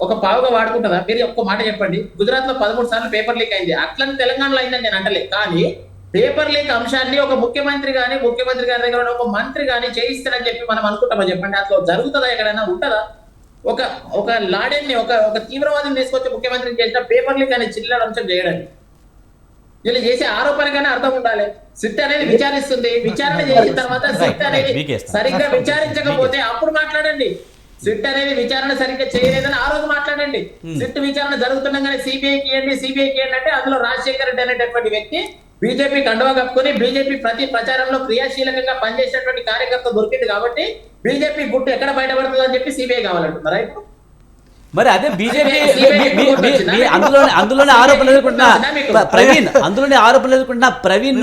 ఒక పావుగా వాడుకుంటుందా? మీరు ఒక్క మాట చెప్పండి. గుజరాత్ లో 13 సార్లు పేపర్ లీక్ అయింది, అట్లని తెలంగాణలో అయిందని నేను అంటలే. కానీ పేపర్ లీక్ అంశాన్ని ఒక ముఖ్యమంత్రి గారి దగ్గర ఒక మంత్రి గాని చేయిస్తారని చెప్పి మనం అనుకుంటామా? చెప్పండి, అట్లా జరుగుతుందా? ఎక్కడైనా ఉంటుందా? ఒక లాడెన్ని ఒక తీవ్రవాదిని తీసుకొచ్చి ముఖ్యమంత్రిని చేసిన పేపర్ లీక్ అనే చిల్లర అంశం చేయడానికి వీళ్ళు చేసే ఆరోపణగానే అర్థం ఉండాలి. సిట్ అనేది విచారిస్తుంది, విచారణ చేసిన తర్వాత సిట్ అనేది సరిగ్గా విచారించకపోతే అప్పుడు మాట్లాడండి. సిట్ అనేది విచారణ సరిగ్గా చేయలేదని ఆ రోజు మాట్లాడండి. సిట్ విచారణ జరుగుతుండగానే సిబిఐకి ఇవ్వండి అంటే అందులో రాజశేఖర్ రెడ్డి అనేటటువంటి వ్యక్తి బీజేపీ కండువా కప్పుకొని బీజేపీ ప్రతి ప్రచారంలో క్రియాశీలకంగా పనిచేసినటువంటి కార్యకర్త దొరికింది కాబట్టి బీజేపీ గుట్టు ఎక్కడ బయటపడుతుంది అని చెప్పి సిబిఐ కావాలంటున్నారా ఇప్పుడు? మరి అదే బీజేపీ అందులోనే ఆరోపణలు ఎదుర్కొంటున్న ప్రవీణ్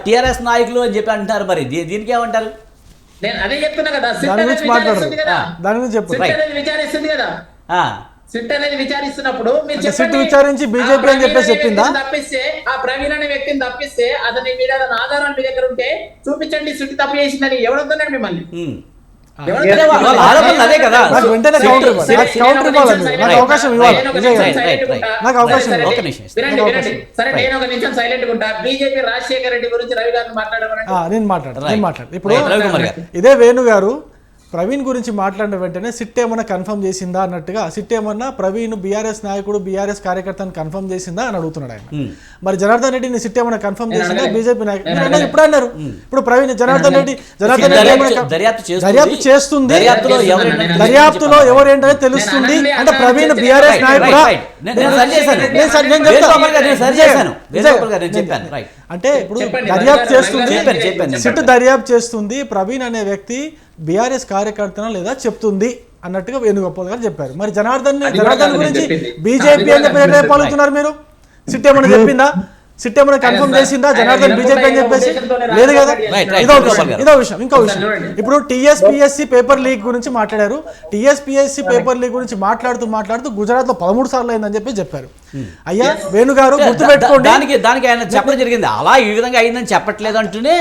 టిఆర్ఎస్ నాయకులు అని చెప్పి అంటున్నారు. మరి దీనికి ఏమంటారు? నేను అదే చెప్తున్నా కదా, విచారిస్తుంది కదా. సిట్ అనేది విచారిస్తున్నప్పుడు విచారించి బీజేపీ అని చెప్పేసి చెప్పిందా? తప్పిస్తే ఆ ప్రవీణ్ అనే వ్యక్తిని తప్పిస్తే అతని మీద ఆధారాలు మీ దగ్గర ఉంటే చూపించండి సిట్ తప్పు చేసిందని. ఎవరొద్దన్నాడు మిమ్మల్ని? బీజేపీ రాజశేఖర రెడ్డి గురించి రవి గారిని నేను మాట్లాడతాను. ఇప్పుడు ఇదే వేణు గారు ప్రవీణ్ గురించి మాట్లాడిన వెంటనే సిట్ ఏమన్నా కన్ఫర్మ్ చేసిందా అన్నట్టుగా, సిట్ ఏమన్నా ప్రవీణ్ బీఆర్ఎస్ నాయకుడు బీఆర్ఎస్ కార్యకర్తను కన్ఫర్మ్ చేసిందా అని అడుగుతున్నాడు ఆయన. మరి జనార్దన్ రెడ్డిని సిట్ ఏమన్నా కన్ఫర్మ్ చేసిందా బీజేపీ నాయకుడు ఇప్పుడు అన్నారు. ఇప్పుడు ప్రవీణ్ జనార్దన్ రెడ్డి దర్యాప్తు చేస్తుంది, దర్యాప్తులో ఎవరేంటనే తెలుస్తుంది అంటే ప్రవీణ్ బీఆర్ఎస్ నాయకుడా అంటే ఇప్పుడు దర్యాప్తు చేస్తుంది, సిట్ దర్యాప్తు చేస్తుంది, ప్రవీణ్ అనే వ్యక్తి బీఆర్ఎస్ కార్యకర్తన లేదా చెప్తుంది అన్నట్టుగా వేణుగోపాల్ గారు చెప్పారు. మరి జనార్దన్ గురించి బీజేపీ అని చెప్పి పలుకుతున్నారు మీరు. సిట్ ఏమన్నా చెప్పిందా? సిట్ ఏమన్నా కన్ఫర్మ్ చేసిందా జనార్దన్ బీజేపీ అని చెప్పేసి? లేదు కదా. ఇదో విషయం. ఇంకో విషయం, ఇప్పుడు టీఎస్పీఎస్సీ పేపర్ లీక్ గురించి మాట్లాడారు. టీఎస్పీఎస్సీ పేపర్ లీక్ గురించి మాట్లాడుతూ గుజరాత్ లో 13 సార్లు అయిందని చెప్పి చెప్పారు. అయ్యా వేణుగారు గుర్తుపెట్టుకోండి, దానికి ఆయన చెప్పడం జరిగింది, అలా ఈ విధంగా అయిందని చెప్పట్లేదు అంటూనే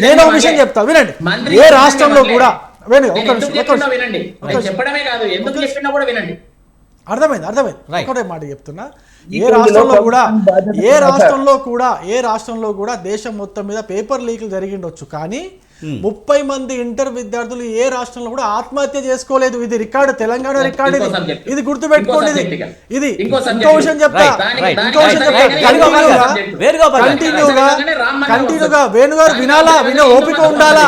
నేను ఒక విషయం చెప్తా వినండి. ఏ రాష్ట్రంలో కూడా అర్థమైంది ఒకటే మాట చెప్తున్నా. ఏ రాష్ట్రంలో కూడా దేశం మొత్తం మీద పేపర్ లీకులు జరిగిండొచ్చు, కానీ 30 మంది ఇంటర్ విద్యార్థులు ఏ రాష్ట్రంలో కూడా ఆత్మహత్య చేసుకోలేదు. ఇది రికార్డు, తెలంగాణ రికార్డు. ఇది గుర్తుపెట్టుకోండి. ఇది ఇంకో విషయం చెప్తా, కంటిన్యూగా వేణుగారు వినే ఓపిక ఉండాలా,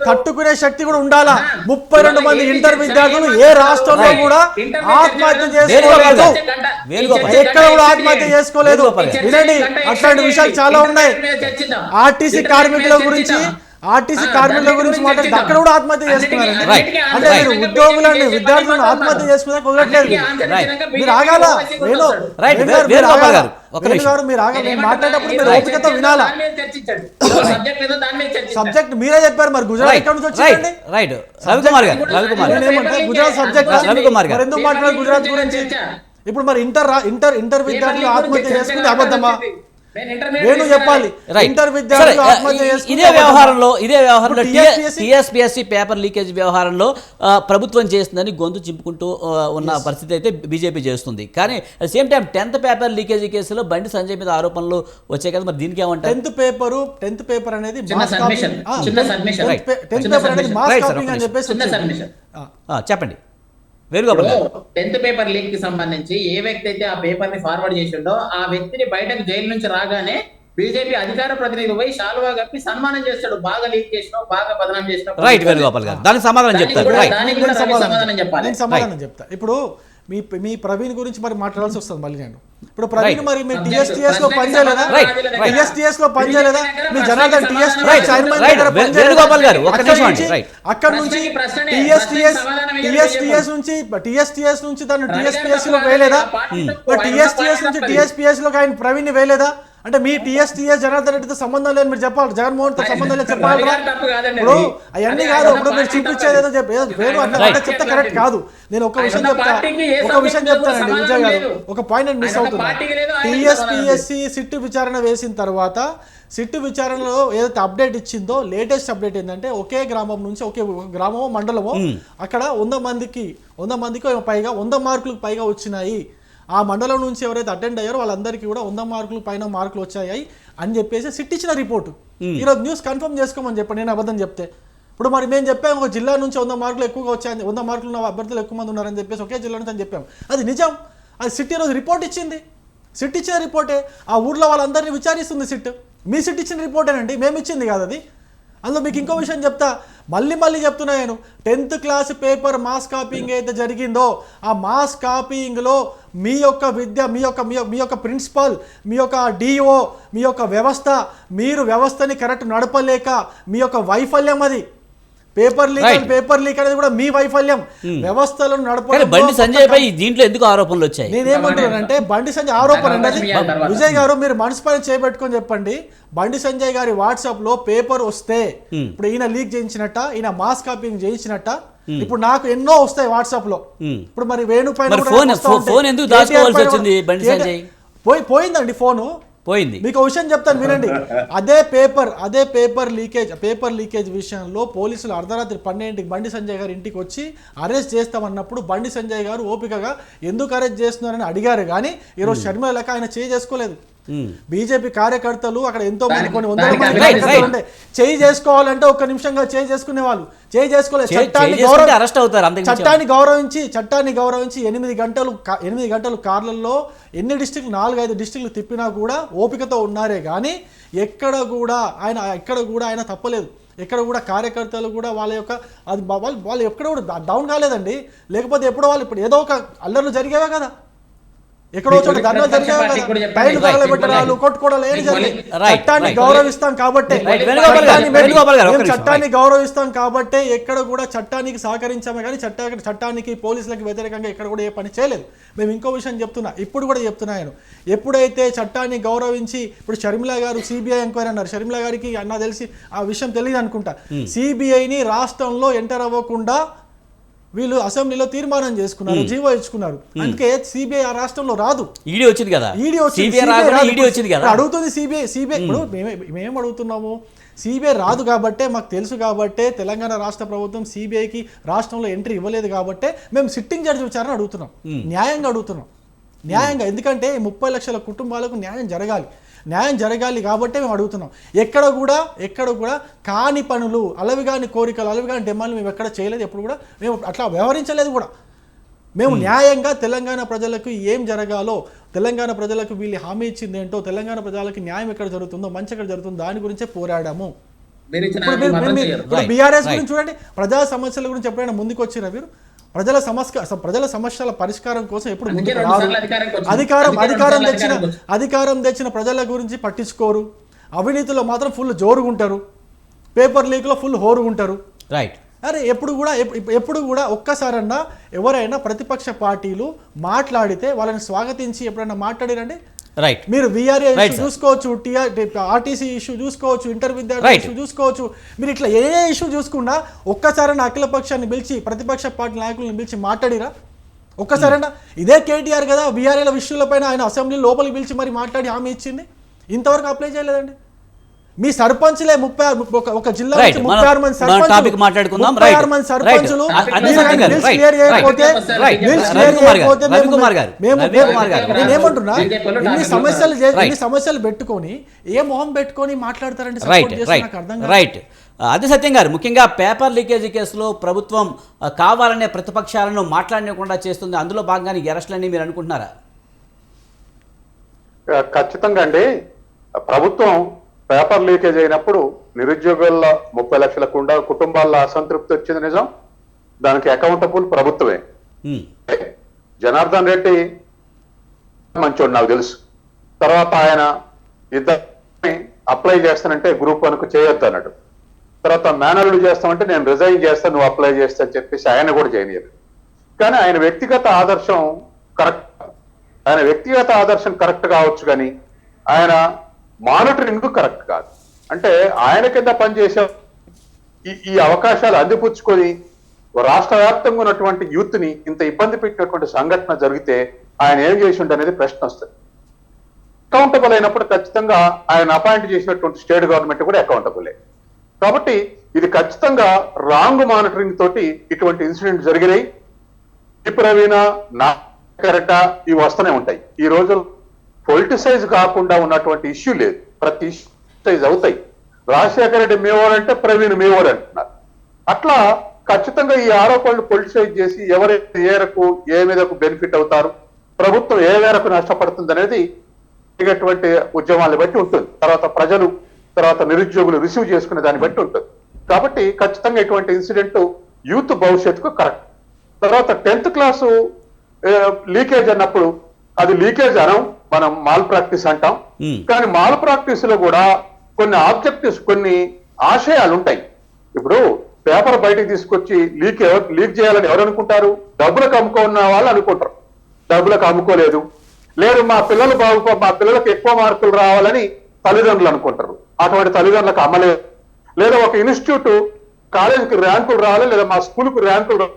తట్టుకునే శక్తి కూడా ఉండాలా. 32 మంది ఇంటర్ విద్యార్థులు ఏ రాష్ట్రంలో కూడా ఆత్మహత్య చేసుకోలేదు, ఎక్కడ కూడా ఆత్మహత్య చేసుకోలేదు. వినండి, అట్లాంటి విషయాలు చాలా ఉన్నాయి. ఆర్టీసీ కార్మికుల గురించి మాట్లాడితే అక్కడ కూడా ఆత్మహత్య చేసుకున్నారండి. అంటే మీరు ఉద్యోగులను విద్యార్థులను ఆత్మహత్య చేసుకున్నా కుదరట్లేదు. మీరు ఆగాల మాట్లాడేటప్పుడు మీరు ఓపికతో వినాలా. సబ్జెక్ట్ మీరే చెప్పారు, మరి గుజరాత్ ఎక్కడ నుంచి వచ్చిందండి? గుజరాత్ సబ్జెక్ట్ ఎందుకు మాట్లాడారు గుజరాత్ గురించి? ఇప్పుడు మరి ఇంటర్ విద్యార్థులు ఆత్మహత్య చేసుకుంటే అబద్ధమా? వేణు చెప్పాలి. ఇంటర్ విద్యార్థులు ఆత్మహత్య ఇదే వ్యవహారంలో టీఎస్పీఎస్సీ పేపర్ లీకేజ్ వ్యవహారంలో ప్రభుత్వం చేస్తుందని గొంతు చింపుకుంటూ ఉన్న పరిస్థితి అయితే బీజేపీ చేస్తుంది. కానీ same time 10th paper leakage కేసులో బండి సంజయ్ మీద ఆరోపణలు వచ్చాయి కదా, మరి దీనికి ఏమంటారు? 10th పేపర్ అనేది మాస్ కాపింగ్ అని చెప్పేసి చెప్పండి. 10th పేపర్ లీక్ కి సంబంధించి ఏ వ్యక్తి అయితే ఆ పేపర్ ని ఫార్వర్డ్ చేసిండో ఆ వ్యక్తిని బయటకు జైలు నుంచి రాగానే బీజేపీ అధికార ప్రతినిధి పోయి శాలువా కప్పి సన్మానం చేస్తాడు. బాగా లీక్ చేసినావు, బాగా బదనాం చేసినావు. రైట్ వేణుగోపాల్ గారు దానికి సమాధానం చెప్తారు. సమాధానం చెప్తా. ఇప్పుడు మీ ప్రవీణ్ గురించి మరి మాట్లాడాల్సి వస్తుంది మళ్ళీ. నేను ఇప్పుడు ప్రవీణ్ మరి మీరు టీఎస్టీఎస్ లో పనిచేయలేదా? మీ జనార్దన్ టీఎస్టీఎస్ చైర్మన్ అక్కడ నుంచి టీఎస్టీఎస్ నుంచి తను టీఎస్పీఎస్ లో వేయలేదా? టీఎస్టీఎస్ నుంచి టీఎస్పీఎస్ లో ఆయన ప్రవీణ్ ని వేయలేదా? అంటే మీ టీఎస్టీఎస్ జనార్దన్ రెడ్డితో సంబంధం లేదు మీరు చెప్పాలి, జగన్మోహన్ తో సంబంధం లేదు చెప్పాలి. ఇప్పుడు అవన్నీ కాదు, ఇప్పుడు మీరు చూపించేది ఏదో వేరు అట్లా చెప్తే కరెక్ట్ కాదు. నేను ఒక విషయం చెప్తానండి విజయ్ గారు, ఒక పాయింట్ మిస్ అవుతుంది. టీఎస్పీఎస్సీ సిట్టు విచారణ వేసిన తర్వాత సిట్టు విచారణలో ఏదైతే అప్డేట్ ఇచ్చిందో లేటెస్ట్ అప్డేట్ ఏంటంటే ఒకే గ్రామం నుంచి ఒకే గ్రామమో మండలమో అక్కడ 100 మందికి పైగా 100 మార్కులకు పైగా వచ్చినాయి. ఆ మండలం నుంచి ఎవరైతే అటెండ్ అయ్యారో వాళ్ళందరికీ కూడా 100 మార్కులు పైన మార్కులు వచ్చాయి అని చెప్పేసి సిట్ ఇచ్చిన రిపోర్టు. ఈరోజు న్యూస్ కన్ఫర్మ్ చేసుకోమని చెప్పండి, నేను అబద్ధం చెప్తే. ఇప్పుడు మరి మేము చెప్పాము ఒక జిల్లా నుంచి 100 మార్కులు ఎక్కువగా వచ్చాయని, 100 మార్కులు ఉన్న అభ్యర్థులు ఎక్కువ మంది ఉన్నారని చెప్పేసి ఒకే జిల్లా నుంచి అని చెప్పాము. అది నిజం. అది సిట్ ఈరోజు రిపోర్ట్ ఇచ్చింది. సిట్ ఇచ్చిన రిపోర్టే ఆ ఊర్లో వాళ్ళందరినీ విచారిస్తుంది సిట్. మీ సిట్ ఇచ్చిన రిపోర్టేనండి, మేము ఇచ్చింది కాదు అది. అందులో మీకు ఇంకో విషయం చెప్తా, మళ్ళీ చెప్తున్నా నేను. 10th class paper mass copying అయితే జరిగిందో ఆ మాస్ కాపీయింగ్లో మీ యొక్క విద్య, మీ యొక్క ప్రిన్సిపల్, మీ యొక్క డిఓ, మీ యొక్క వ్యవస్థ, మీరు వ్యవస్థని కరెక్ట్ నడపలేక మీ యొక్క వైఫల్యం అది. పేపర్ లీక్ అనేది కూడా మీ వైఫల్యం. వ్యవస్థలను నడపడం. బండి సంజయ్ పై దీంట్లో ఎందుకు ఆరోపణలు వచ్చాయి? నేనేమంటున్నానంటే బండి సంజయ్ ఆరోపణ అండి. విజయ్ గారు మీరు మనసు పైన చేయబెట్టుకొని చెప్పండి. బండి సంజయ్ గారి వాట్సాప్ లో పేపర్ వస్తే ఇప్పుడు ఈయన లీక్ చేయించినట్ట, ఈయన మాస్ కాపీయింగ్ చేయించినట్ట ఇప్పుడు నాకు ఎన్నో వస్తాయి వాట్సాప్ లో. ఇప్పుడు మరి వేణు పైన పోయిందండి ఫోను పోయింది. మీకు విషయం చెప్తాను వినండి. అదే పేపర్ లీకేజ్ విషయంలో పోలీసులు అర్ధరాత్రి 12ంటికి బండి సంజయ్ గారు ఇంటికి వచ్చి అరెస్ట్ చేస్తామన్నప్పుడు బండి సంజయ్ గారు ఓపికగా ఎందుకు అరెస్ట్ చేస్తున్నారని అడిగారు. కానీ ఈరోజు షర్మిల లెక్క ఆయన చేసుకోలేదు. బీజేపీ కార్యకర్తలు అక్కడ ఎంతో మంది కొన్ని వందల దానికి మంది రైట్, కార్యకర్తలు ఉండే చేయి చేసుకోవాలంటే ఒక్క నిమిషంగా చేయి చేసుకునే వాళ్ళు చేయి చేసుకోలేదు. అరెస్ట్ అవుతారు అంతే. చట్టాన్ని గౌరవించి 8 గంటలు కార్లలో ఎన్ని డిస్ట్రిక్ట్లు 4-5 డిస్ట్రిక్ట్లు తిప్పినా కూడా ఓపికతో ఉన్నారే కానీ ఎక్కడ కూడా ఆయన తప్పలేదు. ఎక్కడ కూడా కార్యకర్తలు కూడా వాళ్ళ యొక్క అది వాళ్ళు ఎక్కడ కూడా డౌన్ కాలేదండి. లేకపోతే ఎప్పుడో వాళ్ళు ఇప్పుడు ఏదో ఒక అల్లర్లు జరిగేవే కదా, ఎక్కడో చోట ధర్నాలు జరిగేవే కదా, టైర్లు తగలబెట్టడాలు కొట్టుకోవడాలు ఏమి జరిగింది. చట్టాన్ని గౌరవిస్తాం కాబట్టే ఎక్కడ కూడా చట్టానికి సహకరించామే కానీ చట్టానికి పోలీసులకు వ్యతిరేకంగా ఎక్కడ కూడా ఏ పని చేయలేదు. మేము ఇంకో విషయం చెప్తున్నా, ఇప్పుడు కూడా చెప్తున్నాను, ఎప్పుడైతే చట్టాన్ని గౌరవించి ఇప్పుడు షర్మిల గారు సిబిఐ ఎంక్వైరీ అన్నారు. షర్మిల గారికి నాకు తెలిసి ఆ విషయం తెలియదు అనుకుంటా. సిబిఐని రాష్ట్రంలో ఎంటర్ అవ్వకుండా వీళ్ళు అసెంబ్లీలో తీర్మానం చేసుకున్నారు, జీవో ఇచ్చుకున్నారు. అందుకే సిబిఐ ఆ రాష్ట్రంలో రాదు. ఈడీ వచ్చింది కదా, అడుగుతుంది సిబిఐ. ఇప్పుడు మేము అడుగుతున్నాము, సిబిఐ రాదు కాబట్టే, మాకు తెలుసు కాబట్టే తెలంగాణ రాష్ట్ర ప్రభుత్వం సిబిఐకి రాష్ట్రంలో ఎంట్రీ ఇవ్వలేదు కాబట్టే మేము సిట్టింగ్ జడ్జి విచారణ అడుగుతున్నాం, న్యాయంగా అడుగుతున్నాం. ఎందుకంటే 30 లక్షల కుటుంబాలకు న్యాయం జరగాలి కాబట్టే మేము అడుగుతున్నాం. ఎక్కడ కూడా కాని పనులు, అలవిగాని కోరికలు, అలవిగాని డిమాండ్లు మేము ఎక్కడ చేయలేదు. ఎప్పుడు కూడా మేము అట్లా వ్యవహరించలేదు కూడా. మేము న్యాయంగా తెలంగాణ ప్రజలకు ఏం జరగాలో, తెలంగాణ ప్రజలకు వీళ్ళు హామీ ఇచ్చింది ఏంటో, తెలంగాణ ప్రజలకు న్యాయం ఎక్కడ జరుగుతుందో, మంచి ఎక్కడ జరుగుతుందో దాని గురించే పోరాడాము. బీఆర్ఎస్ గురించి చూడండి, ప్రజా సమస్యల గురించి ఎప్పుడైనా ముందుకు వచ్చినా మీరు? ప్రజల సమస్యల పరిష్కారం కోసం ఎప్పుడు ముందుకు రారు. అధికారం తెచ్చిన ప్రజల గురించి పట్టించుకోరు. అవినీతిలో మాత్రం ఫుల్ జోరుగుంటారు, పేపర్ లీక్లో ఫుల్ హోరుగుంటారు. రైట్. అరే ఎప్పుడు కూడా ఒక్కసారన్నా ఎవరైనా ప్రతిపక్ష పార్టీలు మాట్లాడితే వాళ్ళని స్వాగతించి ఎప్పుడైనా మాట్లాడిరండి? రైట్. మీరు విఆర్ఏ ఇష్యూ చూసుకోవచ్చు, ఆర్టీసీ ఇష్యూ చూసుకోవచ్చు, ఇంటర్ విద్యార్థి ఇష్యూ చూసుకోవచ్చు. మీరు ఇట్లా ఏ ఇష్యూ చూసుకున్నా ఒక్కసారైనా అఖిల పక్షాన్ని పిలిచి, ప్రతిపక్ష పార్టీ నాయకులను పిలిచి మాట్లాడిరా? ఒక్కసారైనా? ఇదే కేటీఆర్ కదా విఆర్ఏల విషయాలపైన ఆయన అసెంబ్లీ లోపలికి పిలిచి మరి మాట్లాడి హామీ ఇచ్చింది. ఇంతవరకు అప్లై చేయలేదండి. మీ సర్పంచ్లే ఒక జిల్లా 36 మంది సర్పంచులు ఎన్ని సమస్యలు పెట్టుకొని ఏ మొహం పెట్టుకొని మాట్లాడతారండి? రైట్. అదే సత్యం గారు, ముఖ్యంగా పేపర్ లీకేజీ కేసులో ప్రభుత్వం కావాలనే ప్రతిపక్షాలను మాట్లాడకుండా చేస్తుంది. అందులో భాగంగా అరెస్టులని మీరు అనుకుంటున్నారా? ఖచ్చితంగా అండి. ప్రభుత్వం పేపర్ లీకేజ్ అయినప్పుడు నిరుద్యోగుల 30 లక్షల కుటుంబాల అసంతృప్తి వచ్చింది నిజం. దానికి అకౌంటబుల్ ప్రభుత్వమే. జనార్దన్ రెడ్డి మంచోడు నాకు తెలుసు. తర్వాత ఆయన ఇద్దరిని అప్లై చేస్తానంటే గ్రూప్ 1కు చేయొద్దు అన్నాడు. తర్వాత మేనల్లుడు చేస్తామంటే నేను రిజైన్ చేస్తాను, నువ్వు అప్లై చేస్తా అని చెప్పేసి ఆయన కూడా చేయలేదు. కానీ ఆయన వ్యక్తిగత ఆదర్శం కరెక్ట్ కావచ్చు, కానీ ఆయన మానిటరింగ్ కరెక్ట్ కాదు. అంటే ఆయన కింద పనిచేసే ఈ అవకాశాలు అందిపుచ్చుకొని రాష్ట్ర వ్యాప్తంగా ఉన్నటువంటి యూత్ ని ఇంత ఇబ్బంది పెట్టినటువంటి సంఘటన జరిగితే ఆయన ఏం చేసి ఉంటే అనేది ప్రశ్న వస్తుంది. అకౌంటబుల్ అయినప్పుడు ఖచ్చితంగా ఆయన అపాయింట్ చేసినటువంటి స్టేట్ గవర్నమెంట్ కూడా అకౌంటబులే. కాబట్టి ఇది ఖచ్చితంగా రాంగ్ మానిటరింగ్ తోటి ఇటువంటి ఇన్సిడెంట్ జరిగినాయి. ప్రవీణ కరెక్టా ఇవి వస్తూనే ఉంటాయి. ఈ రోజు పొలిటిసైజ్ కాకుండా ఉన్నటువంటి ఇష్యూ లేదు, ప్రతి ఇష్యూసైజ్ అవుతాయి. రాజశేఖర రెడ్డి మేవోడు అంటే ప్రవీణ్ మేవోడు అంటున్నారు. అట్లా ఖచ్చితంగా ఈ ఆరోపణలు పొలిటిసైజ్ చేసి ఎవరు ఏ మీదకు బెనిఫిట్ అవుతారు, ప్రభుత్వం ఏ మేరకు నష్టపడుతుంది అనేది జరిగేటువంటి ఉద్యమాలను బట్టి ఉంటుంది. తర్వాత ప్రజలు, తర్వాత నిరుద్యోగులు రిసీవ్ చేసుకునే దాన్ని బట్టి ఉంటుంది. కాబట్టి ఖచ్చితంగా ఇటువంటి ఇన్సిడెంట్ యూత్ భవిష్యత్తుకు కరెక్ట్. తర్వాత 10th క్లాసు లీకేజ్ అన్నప్పుడు అది లీకేజ్ అనం, మనం మాల్ ప్రాక్టీస్ అంటాం. కానీ మాల్ ప్రాక్టీస్ లో కూడా కొన్ని ఆబ్జెక్టివ్స్, కొన్ని ఆశయాలు ఉంటాయి. ఇప్పుడు పేపర్ బయటకు తీసుకొచ్చి లీక్ చేయాలని ఎవరు అనుకుంటారు? డబ్బులకు అమ్ముకున్న వాళ్ళు అనుకుంటారు. డబ్బులకు అమ్ముకోలేదు. లేదు మా పిల్లలకు ఎక్కువ మార్కులు రావాలని తల్లిదండ్రులు అనుకుంటారు. అటువంటి తల్లిదండ్రులకు అమ్మలేదు. లేదా ఒక ఇన్స్టిట్యూట్ కాలేజీకి ర్యాంకులు రావాలి, లేదా మా స్కూల్కు ర్యాంకులు,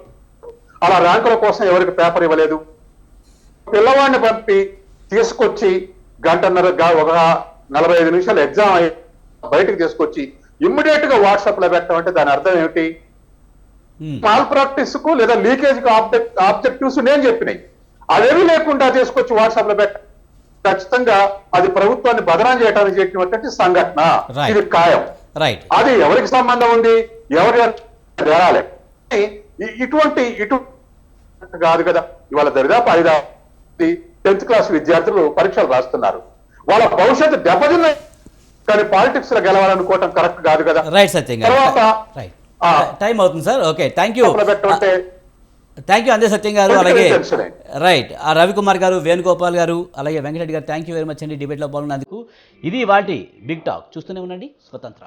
అలా ర్యాంకుల కోసం ఎవరికి పేపర్ ఇవ్వలేదు. పిల్లవాడిని పంపి తీసుకొచ్చి గంటన్నర ఒక 45 నిమిషాలు ఎగ్జామ్ అయ్యి బయటకు తీసుకొచ్చి ఇమ్మీడియట్ గా వాట్సాప్ లో పెట్టామంటే దాని అర్థం ఏమిటి? మాల్ ప్రాక్టీస్ కు లేదా లీకేజ్ కు ఆబ్జెక్టివ్స్ నేను చెప్పినాయి, అదేమీ లేకుండా తీసుకొచ్చి వాట్సాప్ లో పెట్ట ఖచ్చితంగా అది ప్రభుత్వాన్ని బదనాం చేయడానికి చేసినటువంటి సంఘటన. Right. ఇది ఖాయం. రైట్. అది ఎవరికి సంబంధం ఉంది, ఎవరి తేరాలి. ఇటు కాదు కదా. ఇవాళ దరిదాపు 10th క్లాస్ విద్యార్థులు పరీక్షలు రాస్తున్నారు. వాళ్ళ భవిష్యత్తు దెబ్బతిన్న, కానీ పాలిటిక్స్ లో గెలవాలనుకోవటం కరెక్ట్ కాదు కదా. రైట్ సత్యం గారు. తర్వాత రైట్. టైం అవుతుంది సార్. Okay, thank you. పెట్టుకుంటే థ్యాంక్ యూ అందే సత్యం గారు, అలాగే టెన్షనే. రైట్ రవికుమార్ గారు, వేణుగోపాల్ గారు, అలాగే వెంకటరెడ్డి గారు, థ్యాంక్ యూ వెరీ మచ్ అండి డిబేట్లో పాల్గొన్నందుకు. ఇది వాటి బిగ్ టాక్. చూస్తూనే ఉండండి స్వతంత్ర.